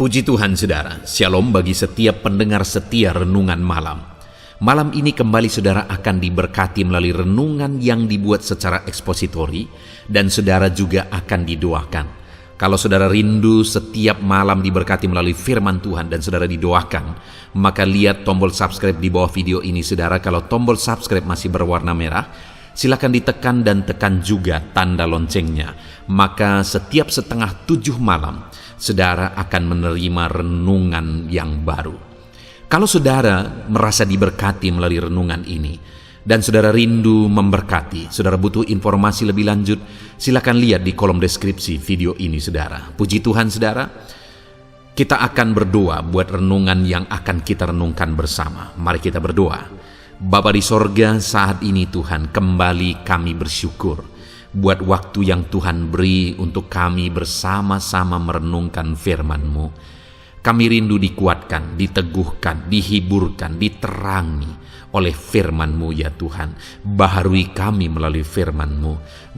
Puji Tuhan saudara, shalom bagi setiap pendengar setia renungan malam. Malam ini kembali saudara akan diberkati melalui renungan yang dibuat secara ekspositori dan saudara juga akan didoakan. Kalau saudara rindu setiap malam diberkati melalui firman Tuhan dan saudara didoakan, maka lihat tombol subscribe di bawah video ini saudara. Kalau tombol subscribe masih berwarna merah, silakan ditekan dan tekan juga tanda loncengnya. Maka setiap 6:30 malam, saudara akan menerima renungan yang baru. Kalau saudara merasa diberkati melalui renungan ini, dan saudara rindu memberkati, saudara butuh informasi lebih lanjut, silakan lihat di kolom deskripsi video ini saudara. Puji Tuhan saudara, kita akan berdoa buat renungan yang akan kita renungkan bersama. Mari kita berdoa. Bapa di sorga, saat ini Tuhan kembali kami bersyukur buat waktu yang Tuhan beri untuk kami bersama-sama merenungkan firman-Mu. Kami rindu dikuatkan, diteguhkan, dihiburkan, diterangi oleh firman-Mu ya Tuhan. Baharui kami melalui firman-Mu.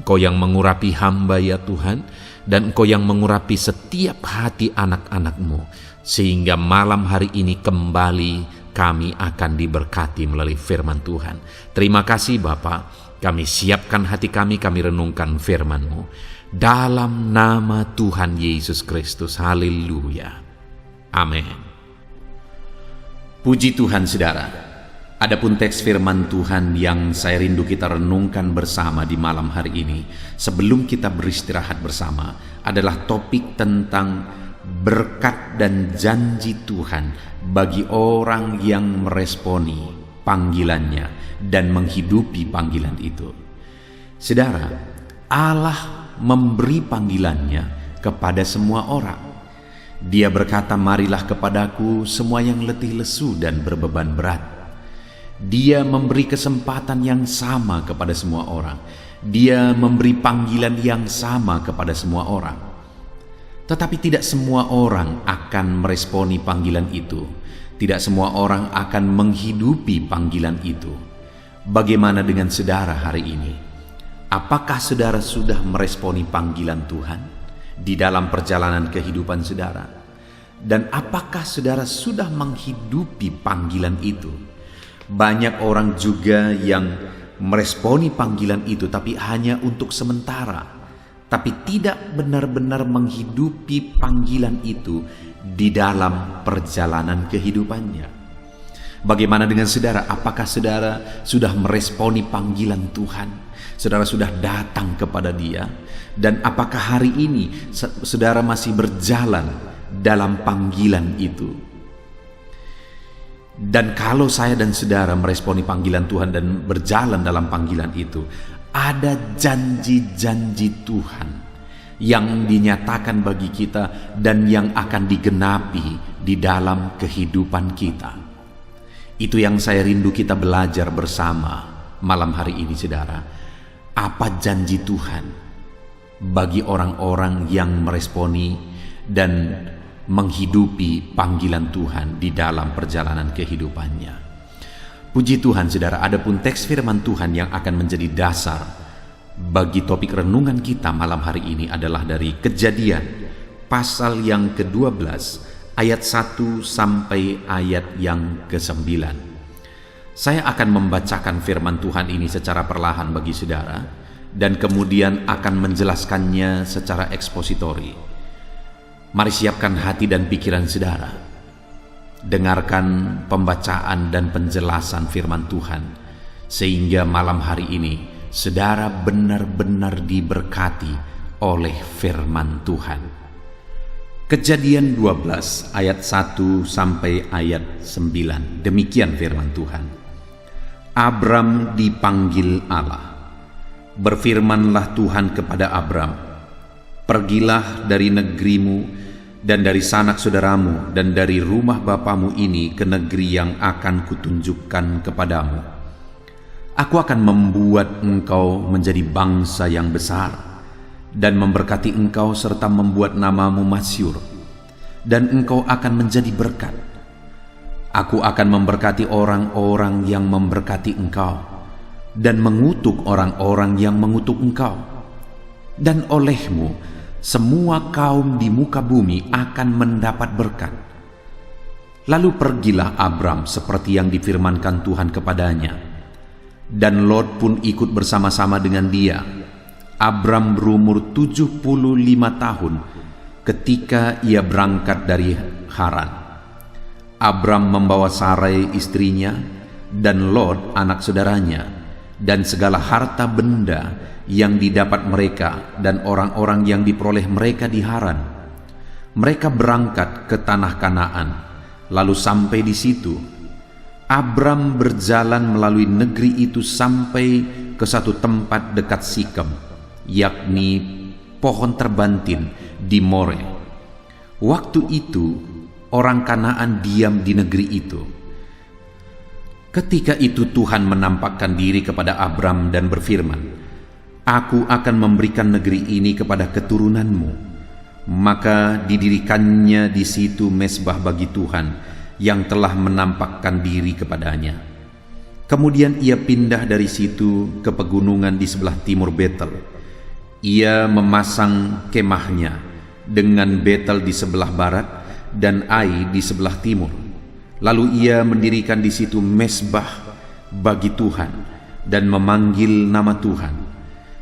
Engkau yang mengurapi hamba ya Tuhan, dan Engkau yang mengurapi setiap hati anak-anak-Mu, sehingga malam hari ini kembali kami akan diberkati melalui firman Tuhan. Terima kasih Bapa. Kami siapkan hati kami renungkan firman-Mu. Dalam nama Tuhan Yesus Kristus. Haleluya. Amin. Puji Tuhan saudara. Adapun teks firman Tuhan yang saya rindu kita renungkan bersama di malam hari ini, sebelum kita beristirahat bersama, adalah topik tentang berkat dan janji Tuhan bagi orang yang meresponi panggilannya dan menghidupi panggilan itu. Saudara, Allah memberi panggilannya kepada semua orang. Dia berkata, "Marilah kepadaku semua yang letih lesu dan berbeban berat." Dia memberi kesempatan yang sama kepada semua orang. Dia memberi panggilan yang sama kepada semua orang. Tetapi tidak semua orang akan meresponi panggilan itu. Tidak semua orang akan menghidupi panggilan itu. Bagaimana dengan saudara hari ini? Apakah saudara sudah meresponi panggilan Tuhan di dalam perjalanan kehidupan saudara? Dan apakah saudara sudah menghidupi panggilan itu? Banyak orang juga yang meresponi panggilan itu tapi hanya untuk sementara, tapi tidak benar-benar menghidupi panggilan itu di dalam perjalanan kehidupannya. Bagaimana dengan saudara? Apakah saudara sudah meresponi panggilan Tuhan? Saudara sudah datang kepada Dia? Dan apakah hari ini saudara masih berjalan dalam panggilan itu? Dan kalau saya dan saudara meresponi panggilan Tuhan dan berjalan dalam panggilan itu, ada janji-janji Tuhan yang dinyatakan bagi kita dan yang akan digenapi di dalam kehidupan kita. Itu yang saya rindu kita belajar bersama malam hari ini saudara. Apa janji Tuhan bagi orang-orang yang meresponi dan menghidupi panggilan Tuhan di dalam perjalanan kehidupannya. Puji Tuhan saudara, adapun teks firman Tuhan yang akan menjadi dasar bagi topik renungan kita malam hari ini adalah dari Kejadian pasal yang ke-12 ayat 1 sampai ayat yang ke-9. Saya akan membacakan firman Tuhan ini secara perlahan bagi saudara dan kemudian akan menjelaskannya secara ekspositori. Mari siapkan hati dan pikiran saudara. Dengarkan pembacaan dan penjelasan firman Tuhan sehingga malam hari ini saudara benar-benar diberkati oleh firman Tuhan. Kejadian 12 ayat 1 sampai ayat 9. Demikian firman Tuhan. Abram dipanggil Allah. Berfirmanlah Tuhan kepada Abram, "Pergilah dari negerimu dan dari sanak saudaramu dan dari rumah bapamu ini ke negeri yang akan kutunjukkan kepadamu. Aku akan membuat engkau menjadi bangsa yang besar dan memberkati engkau serta membuat namamu masyhur, dan engkau akan menjadi berkat. Aku akan memberkati orang-orang yang memberkati engkau dan mengutuk orang-orang yang mengutuk engkau. Dan olehmu semua kaum di muka bumi akan mendapat berkat. Lalu pergilah Abram seperti yang difirmankan Tuhan kepadanya, dan Lot pun ikut bersama-sama dengan dia. Abram berumur 75 tahun ketika ia berangkat dari Haran. Abram membawa Sarai istrinya dan Lot anak saudaranya, dan segala harta benda yang didapat mereka dan orang-orang yang diperoleh mereka di Haran. Mereka berangkat ke tanah Kanaan. Lalu sampai di situ, Abram berjalan melalui negeri itu sampai ke satu tempat dekat Sikem, yakni pohon terbantin di More. Waktu itu orang Kanaan diam di negeri itu. Ketika itu Tuhan menampakkan diri kepada Abram dan berfirman, "Aku akan memberikan negeri ini kepada keturunanmu." Maka didirikannya di situ mezbah bagi Tuhan yang telah menampakkan diri kepadanya. Kemudian ia pindah dari situ ke pegunungan di sebelah timur Betel. Ia memasang kemahnya dengan Betel di sebelah barat dan Ai di sebelah timur. Lalu ia mendirikan di situ mezbah bagi Tuhan dan memanggil nama Tuhan.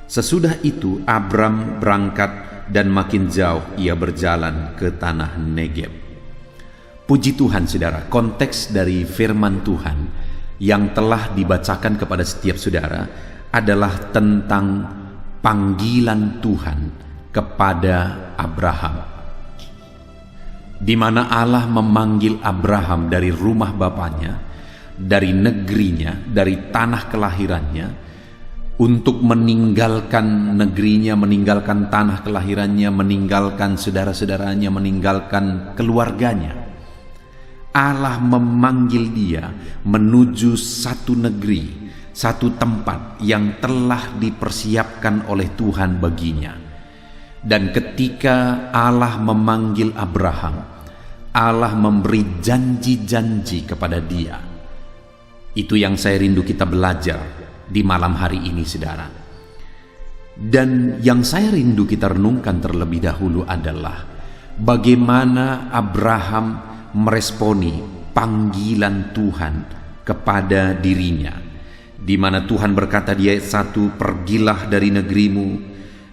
Sesudah itu Abram berangkat dan makin jauh ia berjalan ke tanah Negeb. Puji Tuhan saudara, konteks dari firman Tuhan yang telah dibacakan kepada setiap saudara adalah tentang panggilan Tuhan kepada Abraham, di mana Allah memanggil Abraham dari rumah bapaknya, dari negerinya, dari tanah kelahirannya, untuk meninggalkan negerinya, meninggalkan tanah kelahirannya, meninggalkan saudara-saudaranya, meninggalkan keluarganya. Allah memanggil dia menuju satu negeri, satu tempat yang telah dipersiapkan oleh Tuhan baginya. Dan ketika Allah memanggil Abraham, Allah memberi janji-janji kepada dia. Itu yang saya rindu kita belajar di malam hari ini saudara. Dan yang saya rindu kita renungkan terlebih dahulu adalah bagaimana Abraham meresponi panggilan Tuhan kepada dirinya, di mana Tuhan berkata di ayat 1, "Pergilah dari negerimu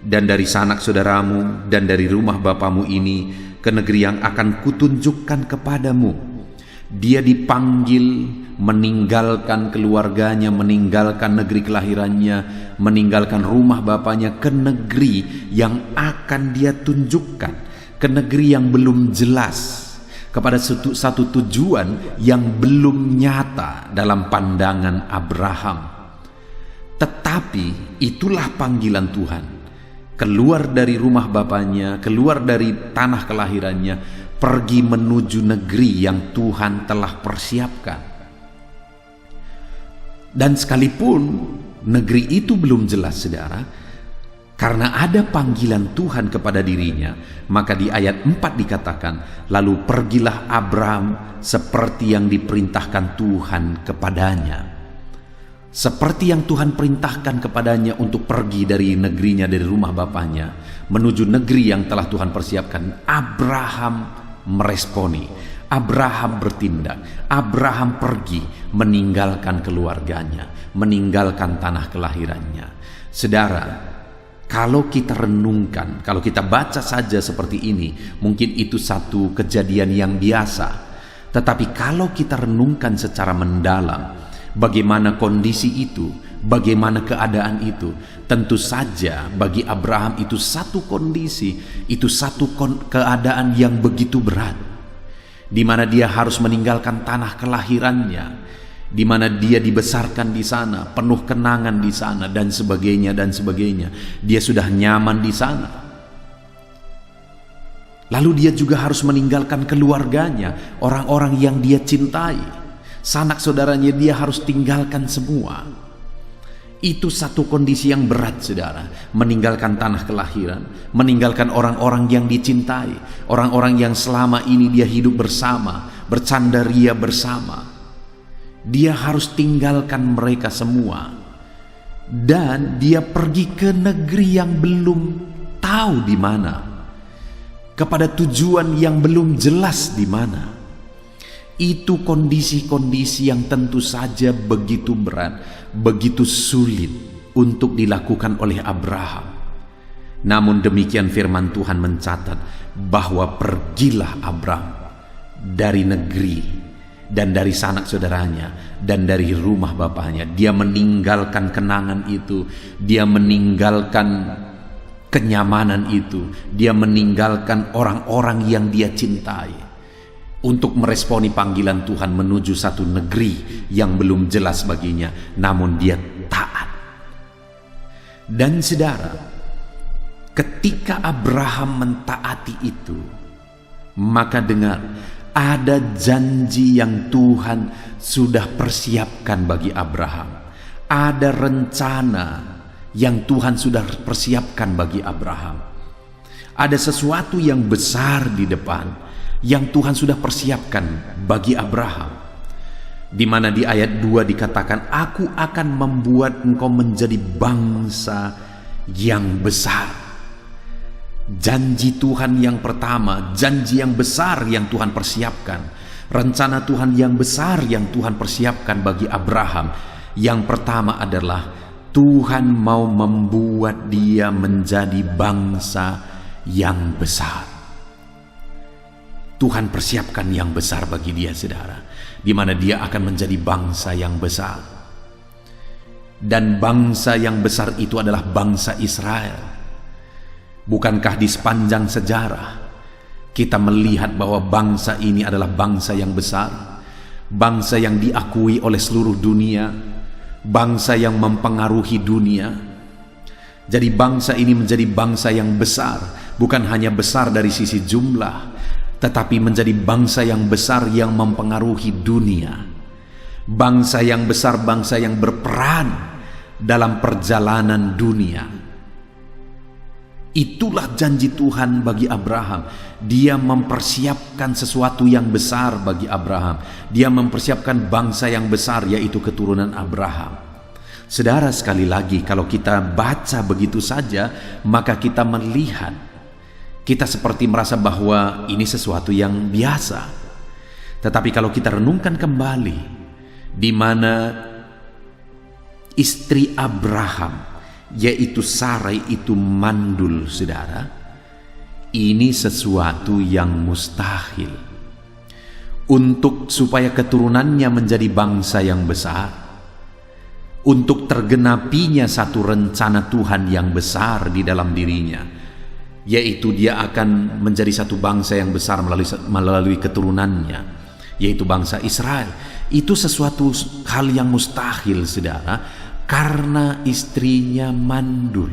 dan dari sanak saudaramu dan dari rumah bapamu ini ke negeri yang akan kutunjukkan kepadamu." Dia dipanggil meninggalkan keluarganya, meninggalkan negeri kelahirannya, meninggalkan rumah bapaknya ke negeri yang akan dia tunjukkan, ke negeri yang belum jelas, kepada satu tujuan yang belum nyata dalam pandangan Abraham. Tetapi itulah panggilan Tuhan. Keluar dari rumah bapaknya, keluar dari tanah kelahirannya, pergi menuju negeri yang Tuhan telah persiapkan. Dan sekalipun negeri itu belum jelas saudara, karena ada panggilan Tuhan kepada dirinya, maka di ayat 4 dikatakan, "Lalu pergilah Abram seperti yang diperintahkan Tuhan kepadanya." Seperti yang Tuhan perintahkan kepadanya untuk pergi dari negerinya, dari rumah bapaknya, menuju negeri yang telah Tuhan persiapkan, Abraham meresponi, Abraham bertindak, Abraham pergi meninggalkan keluarganya, meninggalkan tanah kelahirannya. Saudara, kalau kita renungkan, kalau kita baca saja seperti ini, mungkin itu satu kejadian yang biasa. Tetapi kalau kita renungkan secara mendalam, bagaimana kondisi itu, bagaimana keadaan itu, tentu saja bagi Abraham itu satu kondisi, itu satu keadaan yang begitu berat, di mana dia harus meninggalkan tanah kelahirannya, di mana dia dibesarkan di sana, penuh kenangan di sana, dan sebagainya dan sebagainya. Dia sudah nyaman di sana. Lalu dia juga harus meninggalkan keluarganya, orang-orang yang dia cintai, sanak saudaranya dia harus tinggalkan semua. Itu satu kondisi yang berat saudara, meninggalkan tanah kelahiran, meninggalkan orang-orang yang dicintai, orang-orang yang selama ini dia hidup bersama, bercandaria bersama. Dia harus tinggalkan mereka semua, dan dia pergi ke negeri yang belum tahu di mana. kepada tujuan yang belum jelas di mana. Itu kondisi-kondisi yang tentu saja begitu berat, begitu sulit untuk dilakukan oleh Abraham. Namun demikian firman Tuhan mencatat bahwa pergilah Abram dari negeri dan dari sanak saudaranya dan dari rumah bapaknya. Dia meninggalkan kenangan itu, dia meninggalkan kenyamanan itu, dia meninggalkan orang-orang yang dia cintai untuk meresponi panggilan Tuhan menuju satu negeri yang belum jelas baginya, namun dia taat. Dan saudara, ketika Abraham mentaati itu, maka dengar, ada janji yang Tuhan sudah persiapkan bagi Abraham. Ada rencana yang Tuhan sudah persiapkan bagi Abraham. Ada sesuatu yang besar di depan yang Tuhan sudah persiapkan bagi Abraham, di mana di ayat 2 dikatakan, aku akan membuat engkau menjadi bangsa yang besar. Janji Tuhan yang pertama, janji yang besar yang Tuhan persiapkan, rencana Tuhan yang besar yang Tuhan persiapkan bagi Abraham. Yang pertama adalah Tuhan mau membuat dia menjadi bangsa yang besar. Tuhan persiapkan yang besar bagi dia, saudara, di mana dia akan menjadi bangsa yang besar. Dan bangsa yang besar itu adalah bangsa Israel. Bukankah di sepanjang sejarah kita melihat bahwa bangsa ini adalah bangsa yang besar, bangsa yang diakui oleh seluruh dunia, bangsa yang mempengaruhi dunia. Jadi bangsa ini menjadi bangsa yang besar, bukan hanya besar dari sisi jumlah, tetapi menjadi bangsa yang besar yang mempengaruhi dunia. Bangsa yang besar, bangsa yang berperan dalam perjalanan dunia. Itulah janji Tuhan bagi Abraham. Dia mempersiapkan sesuatu yang besar bagi Abraham. Dia mempersiapkan bangsa yang besar, yaitu keturunan Abraham. Saudara, sekali lagi, kalau kita baca begitu saja, maka kita melihat, kita seperti merasa bahwa ini sesuatu yang biasa. Tetapi kalau kita renungkan kembali, di mana istri Abraham, yaitu Sarai, itu mandul, saudara, ini sesuatu yang mustahil. Untuk supaya keturunannya menjadi bangsa yang besar, untuk tergenapinya satu rencana Tuhan yang besar di dalam dirinya, yaitu dia akan menjadi satu bangsa yang besar melalui keturunannya, yaitu bangsa Israel. Itu sesuatu hal yang mustahil, saudara, karena istrinya mandul.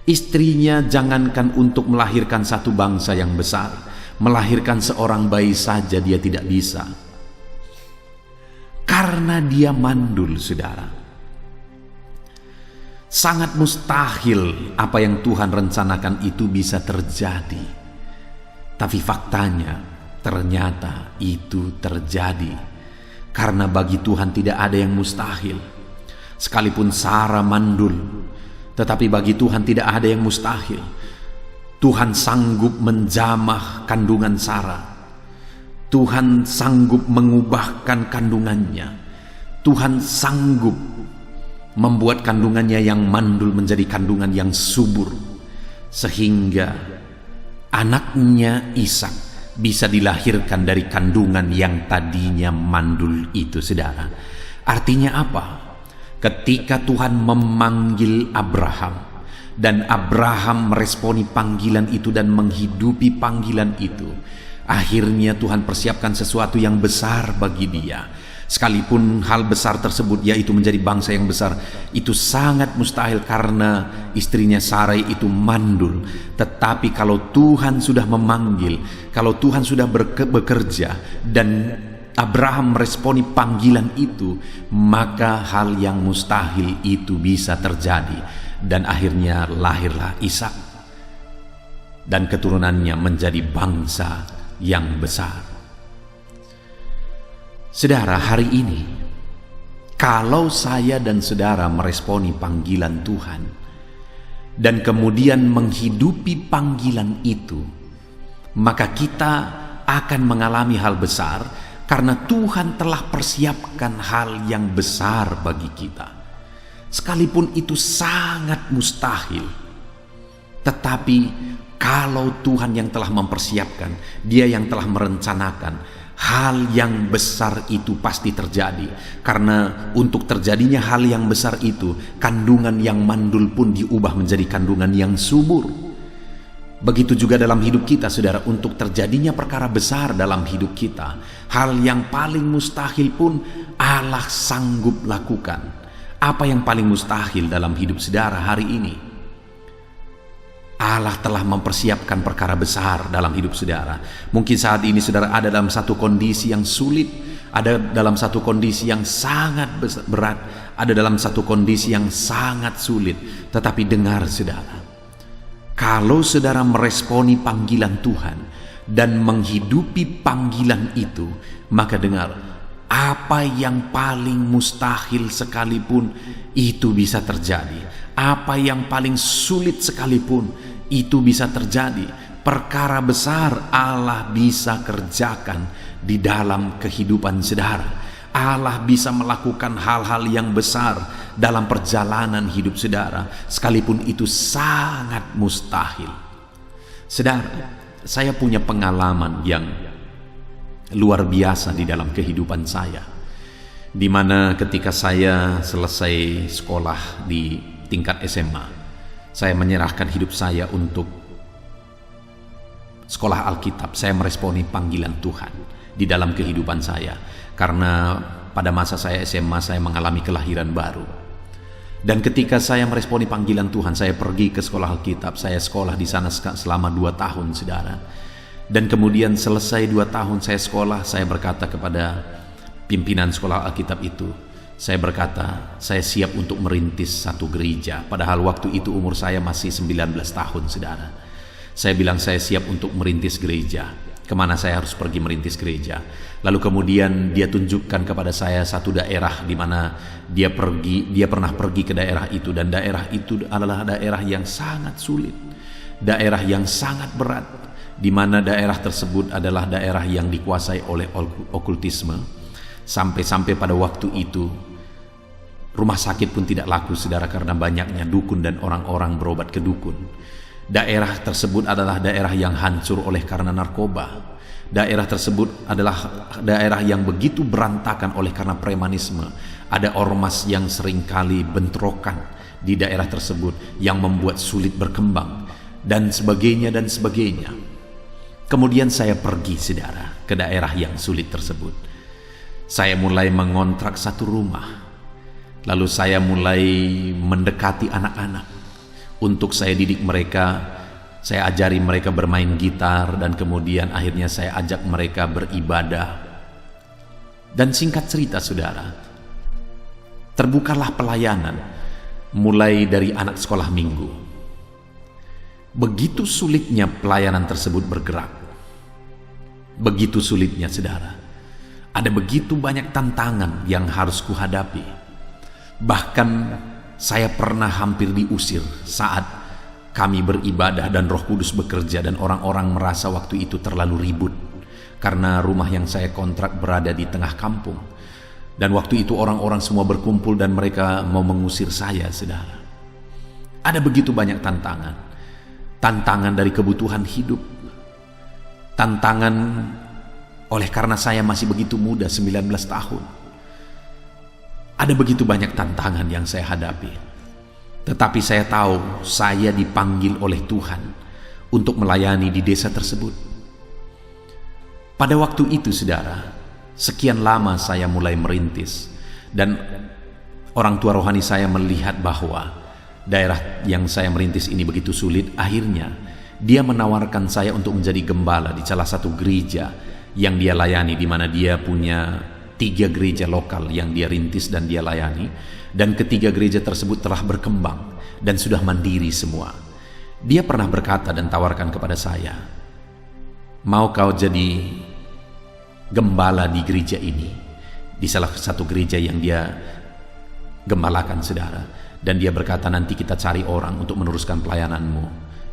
Istrinya jangankan untuk melahirkan satu bangsa yang besar, melahirkan seorang bayi saja dia tidak bisa, karena dia mandul, saudara. Sangat mustahil apa yang Tuhan rencanakan itu bisa terjadi. Tapi faktanya ternyata itu terjadi. Karena bagi Tuhan tidak ada yang mustahil. Sekalipun Sarah mandul, tetapi bagi Tuhan tidak ada yang mustahil. Tuhan sanggup menjamah kandungan Sarah. Tuhan sanggup mengubahkan kandungannya. Tuhan sanggup membuat kandungannya yang mandul menjadi kandungan yang subur, sehingga anaknya Ishak bisa dilahirkan dari kandungan yang tadinya mandul itu, saudara. Artinya apa? Ketika Tuhan memanggil Abraham dan Abraham meresponi panggilan itu dan menghidupi panggilan itu, akhirnya Tuhan persiapkan sesuatu yang besar bagi dia. Sekalipun hal besar tersebut, yaitu menjadi bangsa yang besar, itu sangat mustahil karena istrinya Sarai itu mandul. Tetapi kalau Tuhan sudah memanggil, kalau Tuhan sudah bekerja dan Abraham meresponi panggilan itu, maka hal yang mustahil itu bisa terjadi. Dan akhirnya lahirlah Ishak, dan keturunannya menjadi bangsa yang besar. Saudara, hari ini kalau saya dan saudara meresponi panggilan Tuhan, dan kemudian menghidupi panggilan itu, maka kita akan mengalami hal besar karena Tuhan telah persiapkan hal yang besar bagi kita. Sekalipun itu sangat mustahil, tetapi kalau Tuhan yang telah mempersiapkan, Dia yang telah merencanakan, hal yang besar itu pasti terjadi. Karena untuk terjadinya hal yang besar itu, kandungan yang mandul pun diubah menjadi kandungan yang subur. Begitu juga dalam hidup kita, saudara, untuk terjadinya perkara besar dalam hidup kita, hal yang paling mustahil pun Allah sanggup lakukan. Apa yang paling mustahil dalam hidup saudara hari ini? Allah telah mempersiapkan perkara besar dalam hidup saudara. Mungkin saat ini saudara ada dalam satu kondisi yang sulit, ada dalam satu kondisi yang sangat berat, ada dalam satu kondisi yang sangat sulit. Tetapi dengar saudara, kalau saudara meresponi panggilan Tuhan dan menghidupi panggilan itu, maka dengar, apa yang paling mustahil sekalipun itu bisa terjadi. Apa yang paling sulit sekalipun itu bisa terjadi. Perkara besar Allah bisa kerjakan di dalam kehidupan saudara. Allah bisa melakukan hal-hal yang besar dalam perjalanan hidup saudara, sekalipun itu sangat mustahil. Saudara, saya punya pengalaman yang luar biasa di dalam kehidupan saya, di mana ketika saya selesai sekolah di tingkat SMA, saya menyerahkan hidup saya untuk sekolah Alkitab. Saya meresponi panggilan Tuhan di dalam kehidupan saya, karena pada masa saya SMA saya mengalami kelahiran baru. Dan ketika saya meresponi panggilan Tuhan, saya pergi ke sekolah Alkitab. Saya sekolah di sana selama 2 tahun, saudara. Dan kemudian selesai 2 tahun saya sekolah, saya berkata kepada pimpinan sekolah Alkitab itu, saya berkata, saya siap untuk merintis satu gereja. Padahal waktu itu umur saya masih 19 tahun, saudara. Saya bilang saya siap untuk merintis gereja. Kemana saya harus pergi merintis gereja? Lalu kemudian dia tunjukkan kepada saya satu daerah di mana dia pernah pergi ke daerah itu, dan daerah itu adalah daerah yang sangat sulit, daerah yang sangat berat, di mana daerah tersebut adalah daerah yang dikuasai oleh okultisme. Sampai-sampai pada waktu itu rumah sakit pun tidak laku, saudara, karena banyaknya dukun dan orang-orang berobat ke dukun. Daerah tersebut adalah daerah yang hancur oleh karena narkoba. Daerah tersebut adalah daerah yang begitu berantakan oleh karena premanisme. Ada ormas yang seringkali bentrokan di daerah tersebut yang membuat sulit berkembang, dan sebagainya dan sebagainya. Kemudian saya pergi, saudara, ke daerah yang sulit tersebut. Saya mulai mengontrak satu rumah. Lalu saya mulai mendekati anak-anak untuk saya didik mereka. Saya ajari mereka bermain gitar, dan kemudian akhirnya saya ajak mereka beribadah. Dan singkat cerita, saudara, terbukalah pelayanan mulai dari anak sekolah minggu. Begitu sulitnya pelayanan tersebut bergerak. Begitu sulitnya, saudara. Ada begitu banyak tantangan yang harus kuhadapi. Bahkan saya pernah hampir diusir saat kami beribadah dan Roh Kudus bekerja, dan orang-orang merasa waktu itu terlalu ribut karena rumah yang saya kontrak berada di tengah kampung. Dan waktu itu orang-orang semua berkumpul dan mereka mau mengusir saya, saudara. Ada begitu banyak tantangan. Tantangan dari kebutuhan hidup. Tantangan oleh karena saya masih begitu muda, 19 tahun. Ada begitu banyak tantangan yang saya hadapi. Tetapi saya tahu saya dipanggil oleh Tuhan untuk melayani di desa tersebut. Pada waktu itu, saudara, sekian lama saya mulai merintis, dan orang tua rohani saya melihat bahwa daerah yang saya merintis ini begitu sulit. Akhirnya dia menawarkan saya untuk menjadi gembala di salah satu gereja yang dia layani, di mana dia punya 3 gereja lokal yang dia rintis dan dia layani, dan ketiga gereja tersebut telah berkembang dan sudah mandiri semua. Dia pernah berkata dan tawarkan kepada saya, mau kau jadi gembala di gereja ini, di salah satu gereja yang dia gembalakan, saudara. Dan dia berkata, nanti kita cari orang untuk meneruskan pelayananmu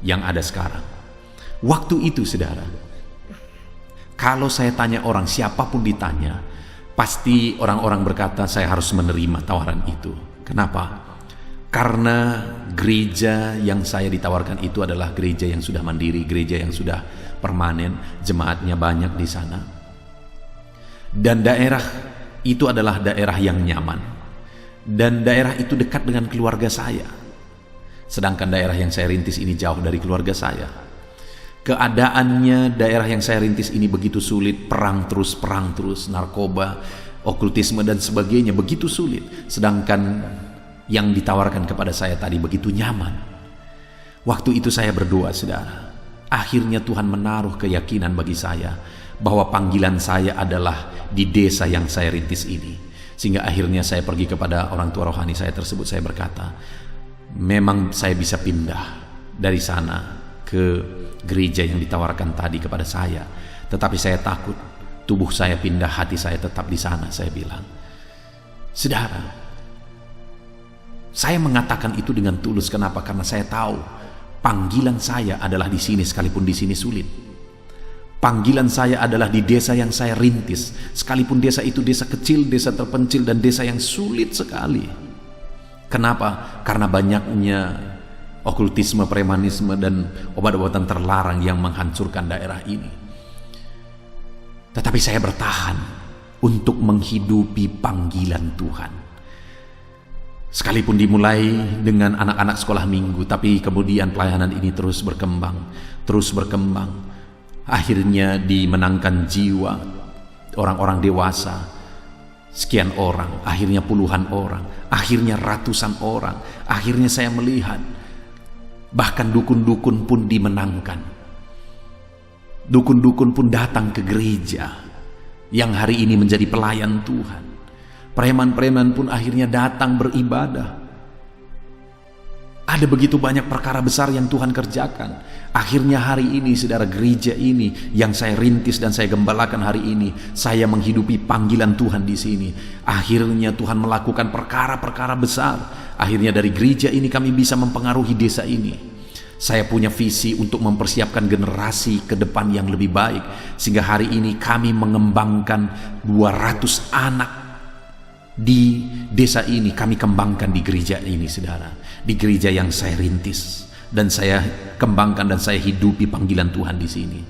yang ada sekarang. Waktu itu saudara, kalau saya tanya orang, siapapun ditanya, pasti orang-orang berkata saya harus menerima tawaran itu. Kenapa? Karena gereja yang saya ditawarkan itu adalah gereja yang sudah mandiri, gereja yang sudah permanen, jemaatnya banyak di sana. Dan daerah itu adalah daerah yang nyaman. Dan daerah itu dekat dengan keluarga saya. Sedangkan daerah yang saya rintis ini jauh dari keluarga saya. Keadaannya daerah yang saya rintis ini begitu sulit, perang terus, narkoba, okultisme dan sebagainya, begitu sulit. Sedangkan yang ditawarkan kepada saya tadi begitu nyaman. Waktu itu saya berdoa saudara. Akhirnya Tuhan menaruh keyakinan bagi saya bahwa panggilan saya adalah di desa yang saya rintis ini. Sehingga akhirnya saya pergi kepada orang tua rohani saya tersebut, saya berkata, memang saya bisa pindah dari sana ke gereja yang ditawarkan tadi kepada saya, tetapi saya takut tubuh saya pindah, hati saya tetap di sana, saya bilang. Saudara, saya mengatakan itu dengan tulus. Kenapa? Karena saya tahu panggilan saya adalah di sini, sekalipun di sini sulit. Panggilan saya adalah di desa yang saya rintis, sekalipun desa itu desa kecil, desa terpencil, dan desa yang sulit sekali. Kenapa? Karena banyaknya okultisme, premanisme, dan obat-obatan terlarang yang menghancurkan daerah ini. Tetapi saya bertahan untuk menghidupi panggilan Tuhan. Sekalipun dimulai dengan anak-anak sekolah minggu, tapi kemudian pelayanan ini terus berkembang. Akhirnya dimenangkan jiwa orang-orang dewasa, sekian orang, akhirnya puluhan orang, akhirnya ratusan orang. Akhirnya saya melihat bahkan dukun-dukun pun dimenangkan. Dukun-dukun pun datang ke gereja yang hari ini menjadi pelayan Tuhan. Preman-preman pun akhirnya datang beribadah. Ada begitu banyak perkara besar yang Tuhan kerjakan. Akhirnya hari ini saudara, gereja ini yang saya rintis dan saya gembalakan hari ini, saya menghidupi panggilan Tuhan di sini. Akhirnya Tuhan melakukan perkara-perkara besar. Akhirnya dari gereja ini kami bisa mempengaruhi desa ini. Saya punya visi untuk mempersiapkan generasi ke depan yang lebih baik, sehingga hari ini kami mengembangkan 200 anak di desa ini. Kami kembangkan di gereja ini saudara, di gereja yang saya rintis dan saya kembangkan dan saya hidupi panggilan Tuhan di sini.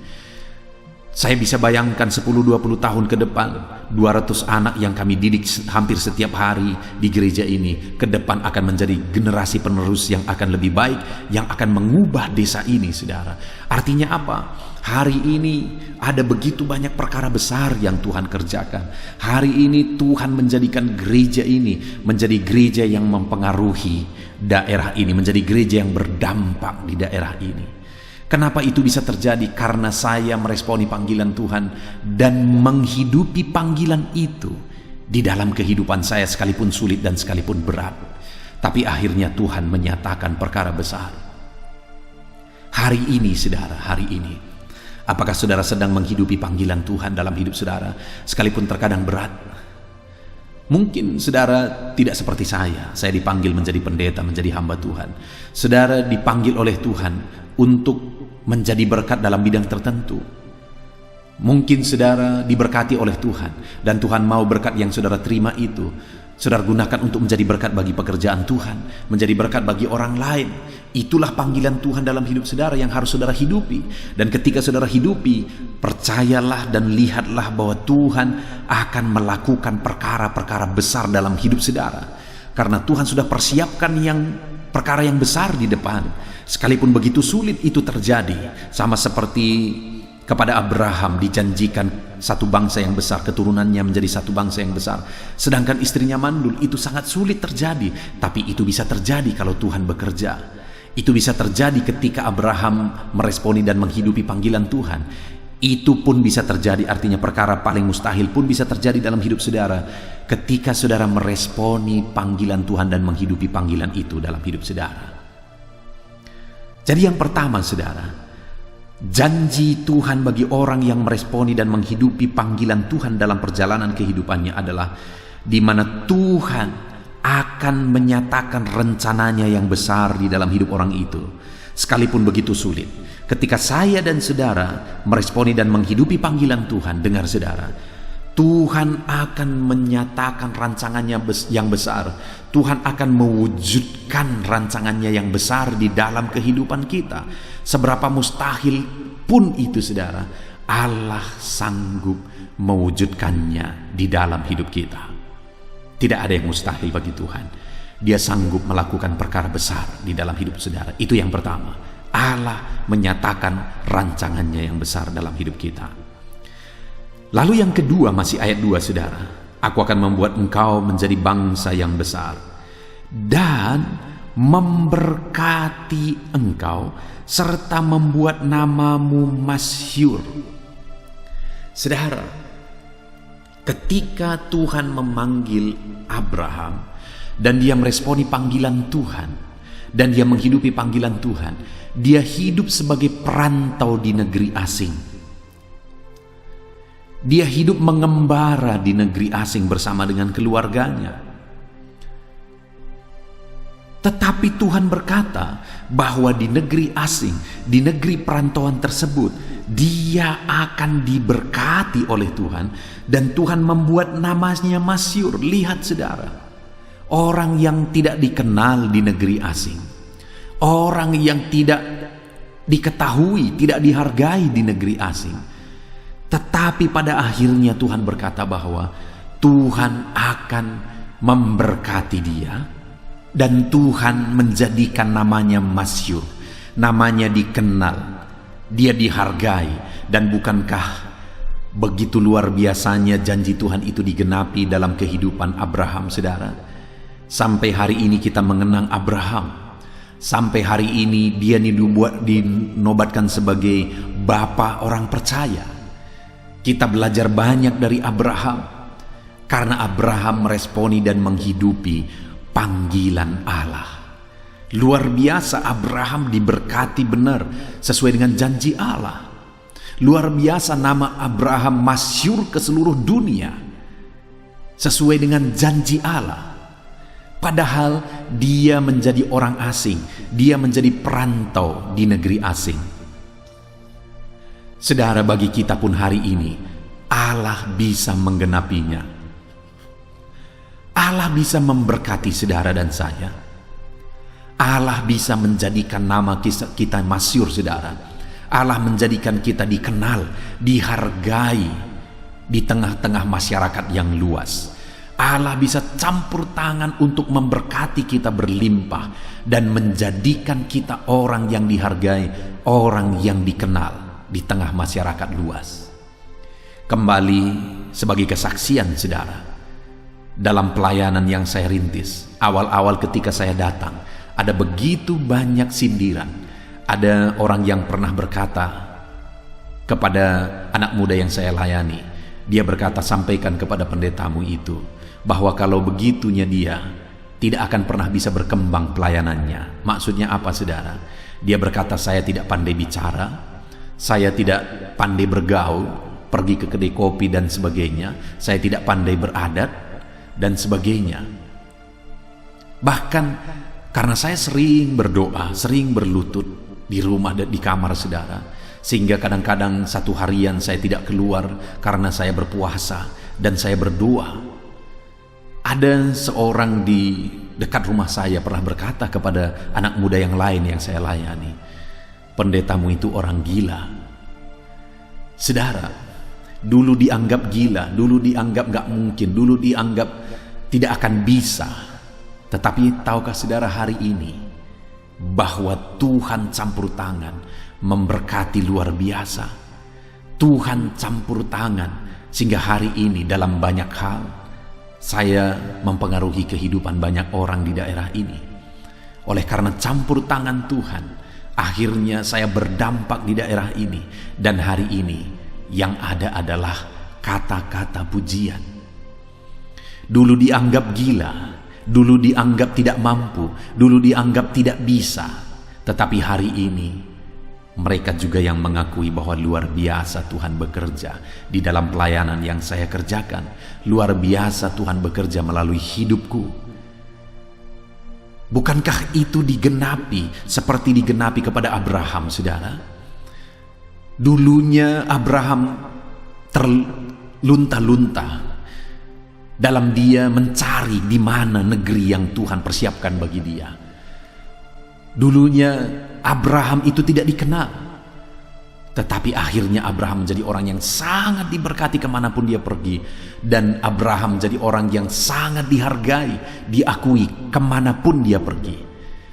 Saya bisa bayangkan 10-20 tahun ke depan, 200 anak yang kami didik hampir setiap hari di gereja ini ke depan akan menjadi generasi penerus yang akan lebih baik, yang akan mengubah desa ini saudara. Artinya apa? Hari ini ada begitu banyak perkara besar yang Tuhan kerjakan. Hari ini Tuhan menjadikan gereja ini menjadi gereja yang mempengaruhi daerah ini, menjadi gereja yang berdampak di daerah ini. Kenapa itu bisa terjadi? Karena saya meresponi panggilan Tuhan dan menghidupi panggilan itu di dalam kehidupan saya, sekalipun sulit dan sekalipun berat. Tapi akhirnya Tuhan menyatakan perkara besar. Hari ini saudara, hari ini, apakah saudara sedang menghidupi panggilan Tuhan dalam hidup saudara, sekalipun terkadang berat? Mungkin saudara tidak seperti saya dipanggil menjadi pendeta, menjadi hamba Tuhan. Saudara dipanggil oleh Tuhan untuk menjadi berkat dalam bidang tertentu. Mungkin saudara diberkati oleh Tuhan, dan Tuhan mau berkat yang saudara terima itu saudara gunakan untuk menjadi berkat bagi pekerjaan Tuhan, menjadi berkat bagi orang lain. Itulah panggilan Tuhan dalam hidup saudara yang harus saudara hidupi. Dan ketika saudara hidupi, percayalah dan lihatlah bahwa Tuhan akan melakukan perkara-perkara besar dalam hidup saudara. Karena Tuhan sudah persiapkan perkara yang besar di depan. Sekalipun begitu sulit itu terjadi, sama seperti kepada Abraham dijanjikan satu bangsa yang besar, keturunannya menjadi satu bangsa yang besar. Sedangkan istrinya mandul, itu sangat sulit terjadi. Tapi itu bisa terjadi kalau Tuhan bekerja. Itu bisa terjadi ketika Abraham meresponi dan menghidupi panggilan Tuhan. Itu pun bisa terjadi, artinya perkara paling mustahil pun bisa terjadi dalam hidup saudara ketika saudara meresponi panggilan Tuhan dan menghidupi panggilan itu dalam hidup saudara. Jadi yang pertama saudara, janji Tuhan bagi orang yang meresponi dan menghidupi panggilan Tuhan dalam perjalanan kehidupannya adalah di mana Tuhan akan menyatakan rencananya yang besar di dalam hidup orang itu. Sekalipun begitu sulit, ketika saya dan saudara meresponi dan menghidupi panggilan Tuhan, dengar saudara, Tuhan akan menyatakan rancangannya yang besar. Tuhan akan mewujudkan rancangannya yang besar di dalam kehidupan kita. Seberapa mustahil pun itu saudara, Allah sanggup mewujudkannya di dalam hidup kita. Tidak ada yang mustahil bagi Tuhan. Dia sanggup melakukan perkara besar di dalam hidup saudara. Itu yang pertama. Allah menyatakan rancangannya yang besar dalam hidup kita. Lalu yang kedua, masih ayat 2 saudara. Aku akan membuat engkau menjadi bangsa yang besar dan memberkati engkau serta membuat namamu masyhur. Saudara, ketika Tuhan memanggil Abraham dan dia meresponi panggilan Tuhan dan dia menghidupi panggilan Tuhan, dia hidup sebagai perantau di negeri asing. Dia hidup mengembara di negeri asing bersama dengan keluarganya. Tetapi Tuhan berkata bahwa di negeri asing, di negeri perantauan tersebut, dia akan diberkati oleh Tuhan dan Tuhan membuat namanya masyhur. Lihat saudara, orang yang tidak dikenal di negeri asing, orang yang tidak diketahui, tidak dihargai di negeri asing, tetapi pada akhirnya Tuhan berkata bahwa Tuhan akan memberkati dia dan Tuhan menjadikan namanya masyhur, namanya dikenal, dia dihargai. Dan bukankah begitu luar biasanya janji Tuhan itu digenapi dalam kehidupan Abraham saudara? Sampai hari ini kita mengenang Abraham. Sampai hari ini dia dinobatkan sebagai bapa orang percaya. Kita belajar banyak dari Abraham karena Abraham meresponi dan menghidupi panggilan Allah. Luar biasa, Abraham diberkati benar sesuai dengan janji Allah. Luar biasa, nama Abraham masyhur ke seluruh dunia sesuai dengan janji Allah. Padahal dia menjadi orang asing, dia menjadi perantau di negeri asing. Saudara, bagi kita pun hari ini Allah bisa menggenapinya. Allah bisa memberkati saudara dan saya. Allah bisa menjadikan nama kita masyhur saudara. Allah menjadikan kita dikenal, dihargai di tengah-tengah masyarakat yang luas. Allah bisa campur tangan untuk memberkati kita berlimpah dan menjadikan kita orang yang dihargai, orang yang dikenal di tengah masyarakat luas. Kembali sebagai kesaksian saudara, dalam pelayanan yang saya rintis, awal-awal ketika saya datang, ada begitu banyak sindiran. Ada orang yang pernah berkata kepada anak muda yang saya layani, dia berkata, sampaikan kepada pendetamu itu bahwa kalau begitunya dia tidak akan pernah bisa berkembang pelayanannya. Maksudnya apa saudara? Dia berkata, saya tidak pandai bicara, saya tidak pandai bergaul, pergi ke kedai kopi dan sebagainya, saya tidak pandai beradat dan sebagainya. Bahkan karena saya sering berdoa, sering berlutut di rumah dan di kamar saudara, sehingga kadang-kadang satu harian saya tidak keluar karena saya berpuasa dan saya berdoa. Ada seorang di dekat rumah saya pernah berkata kepada anak muda yang lain yang saya layani, pendetamu itu orang gila. Saudara, dulu dianggap gila, dulu dianggap gak mungkin, dulu dianggap tidak akan bisa. Tetapi tahukah saudara hari ini bahwa Tuhan campur tangan memberkati luar biasa. Tuhan campur tangan sehingga hari ini dalam banyak hal saya mempengaruhi kehidupan banyak orang di daerah ini. Oleh karena campur tangan Tuhan, akhirnya saya berdampak di daerah ini. Dan hari ini yang ada adalah kata-kata pujian. Dulu dianggap gila, dulu dianggap tidak mampu, dulu dianggap tidak bisa. Tetapi hari ini mereka juga yang mengakui bahwa luar biasa Tuhan bekerja di dalam pelayanan yang saya kerjakan. Luar biasa Tuhan bekerja melalui hidupku. Bukankah itu digenapi seperti digenapi kepada Abraham, saudara? Dulunya Abraham terlunta-lunta dalam dia mencari di mana negeri yang Tuhan persiapkan bagi dia. Dulunya Abraham itu tidak dikenal, tetapi akhirnya Abraham menjadi orang yang sangat diberkati kemanapun dia pergi. Dan Abraham menjadi orang yang sangat dihargai, diakui kemanapun dia pergi.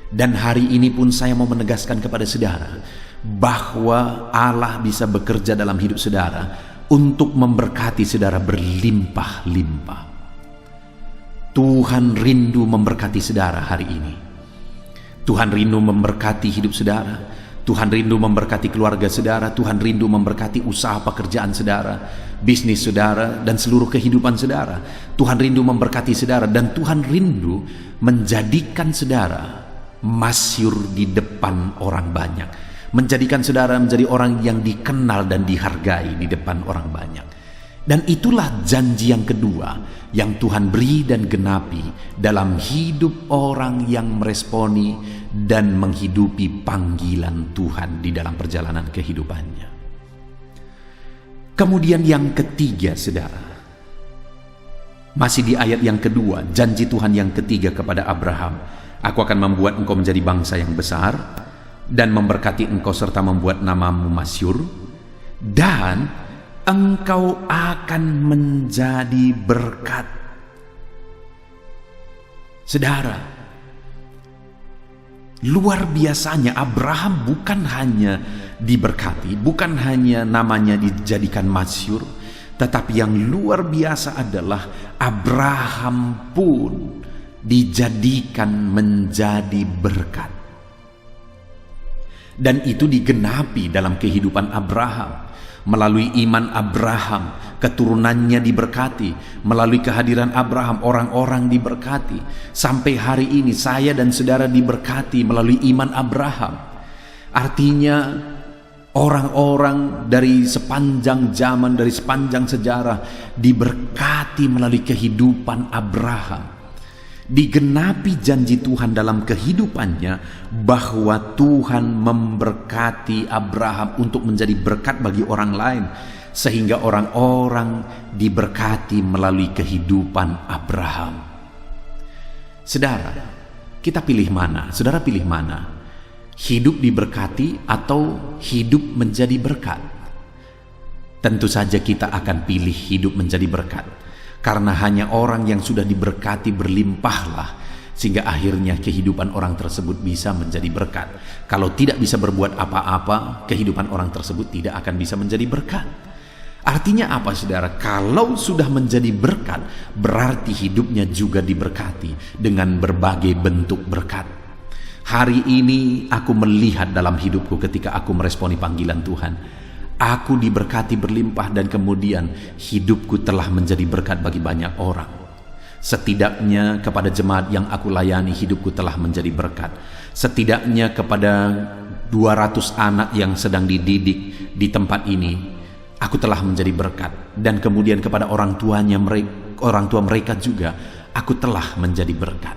Dan hari ini pun saya mau menegaskan kepada saudara bahwa Allah bisa bekerja dalam hidup saudara untuk memberkati saudara berlimpah-limpah. Tuhan rindu memberkati saudara hari ini. Tuhan rindu memberkati hidup saudara. Tuhan rindu memberkati keluarga saudara. Tuhan rindu memberkati usaha pekerjaan saudara, bisnis saudara, dan seluruh kehidupan saudara. Tuhan rindu memberkati saudara, dan Tuhan rindu menjadikan saudara masyhur di depan orang banyak, menjadikan saudara menjadi orang yang dikenal dan dihargai di depan orang banyak. Dan itulah janji yang kedua yang Tuhan beri dan genapi dalam hidup orang yang meresponi dan menghidupi panggilan Tuhan di dalam perjalanan kehidupannya. Kemudian yang ketiga, saudara, masih di ayat yang kedua, janji Tuhan yang ketiga kepada Abraham, aku akan membuat engkau menjadi bangsa yang besar dan memberkati engkau serta membuat namamu masyhur, dan engkau akan menjadi berkat. Saudara, luar biasanya Abraham bukan hanya diberkati, bukan hanya namanya dijadikan masyhur, tetapi yang luar biasa adalah Abraham pun dijadikan menjadi berkat. Dan itu digenapi dalam kehidupan Abraham. Melalui iman Abraham, keturunannya diberkati. Melalui kehadiran Abraham, orang-orang diberkati. Sampai hari ini saya dan saudara diberkati melalui iman Abraham. Artinya orang-orang dari sepanjang zaman, dari sepanjang sejarah diberkati melalui kehidupan Abraham. Digenapi janji Tuhan dalam kehidupannya bahwa Tuhan memberkati Abraham untuk menjadi berkat bagi orang lain, sehingga orang-orang diberkati melalui kehidupan Abraham. Saudara, kita pilih mana? Saudara pilih mana? Hidup diberkati atau hidup menjadi berkat? Tentu saja kita akan pilih hidup menjadi berkat. Karena hanya orang yang sudah diberkati berlimpahlah, sehingga akhirnya kehidupan orang tersebut bisa menjadi berkat. Kalau tidak bisa berbuat apa-apa, kehidupan orang tersebut tidak akan bisa menjadi berkat. Artinya apa, saudara? Kalau sudah menjadi berkat, berarti hidupnya juga diberkati dengan berbagai bentuk berkat. Hari ini aku melihat dalam hidupku ketika aku meresponi panggilan Tuhan, aku diberkati berlimpah dan kemudian hidupku telah menjadi berkat bagi banyak orang. Setidaknya kepada jemaat yang aku layani, hidupku telah menjadi berkat. Setidaknya kepada 200 anak yang sedang dididik di tempat ini, aku telah menjadi berkat. Dan kemudian kepada orang tua mereka juga, aku telah menjadi berkat.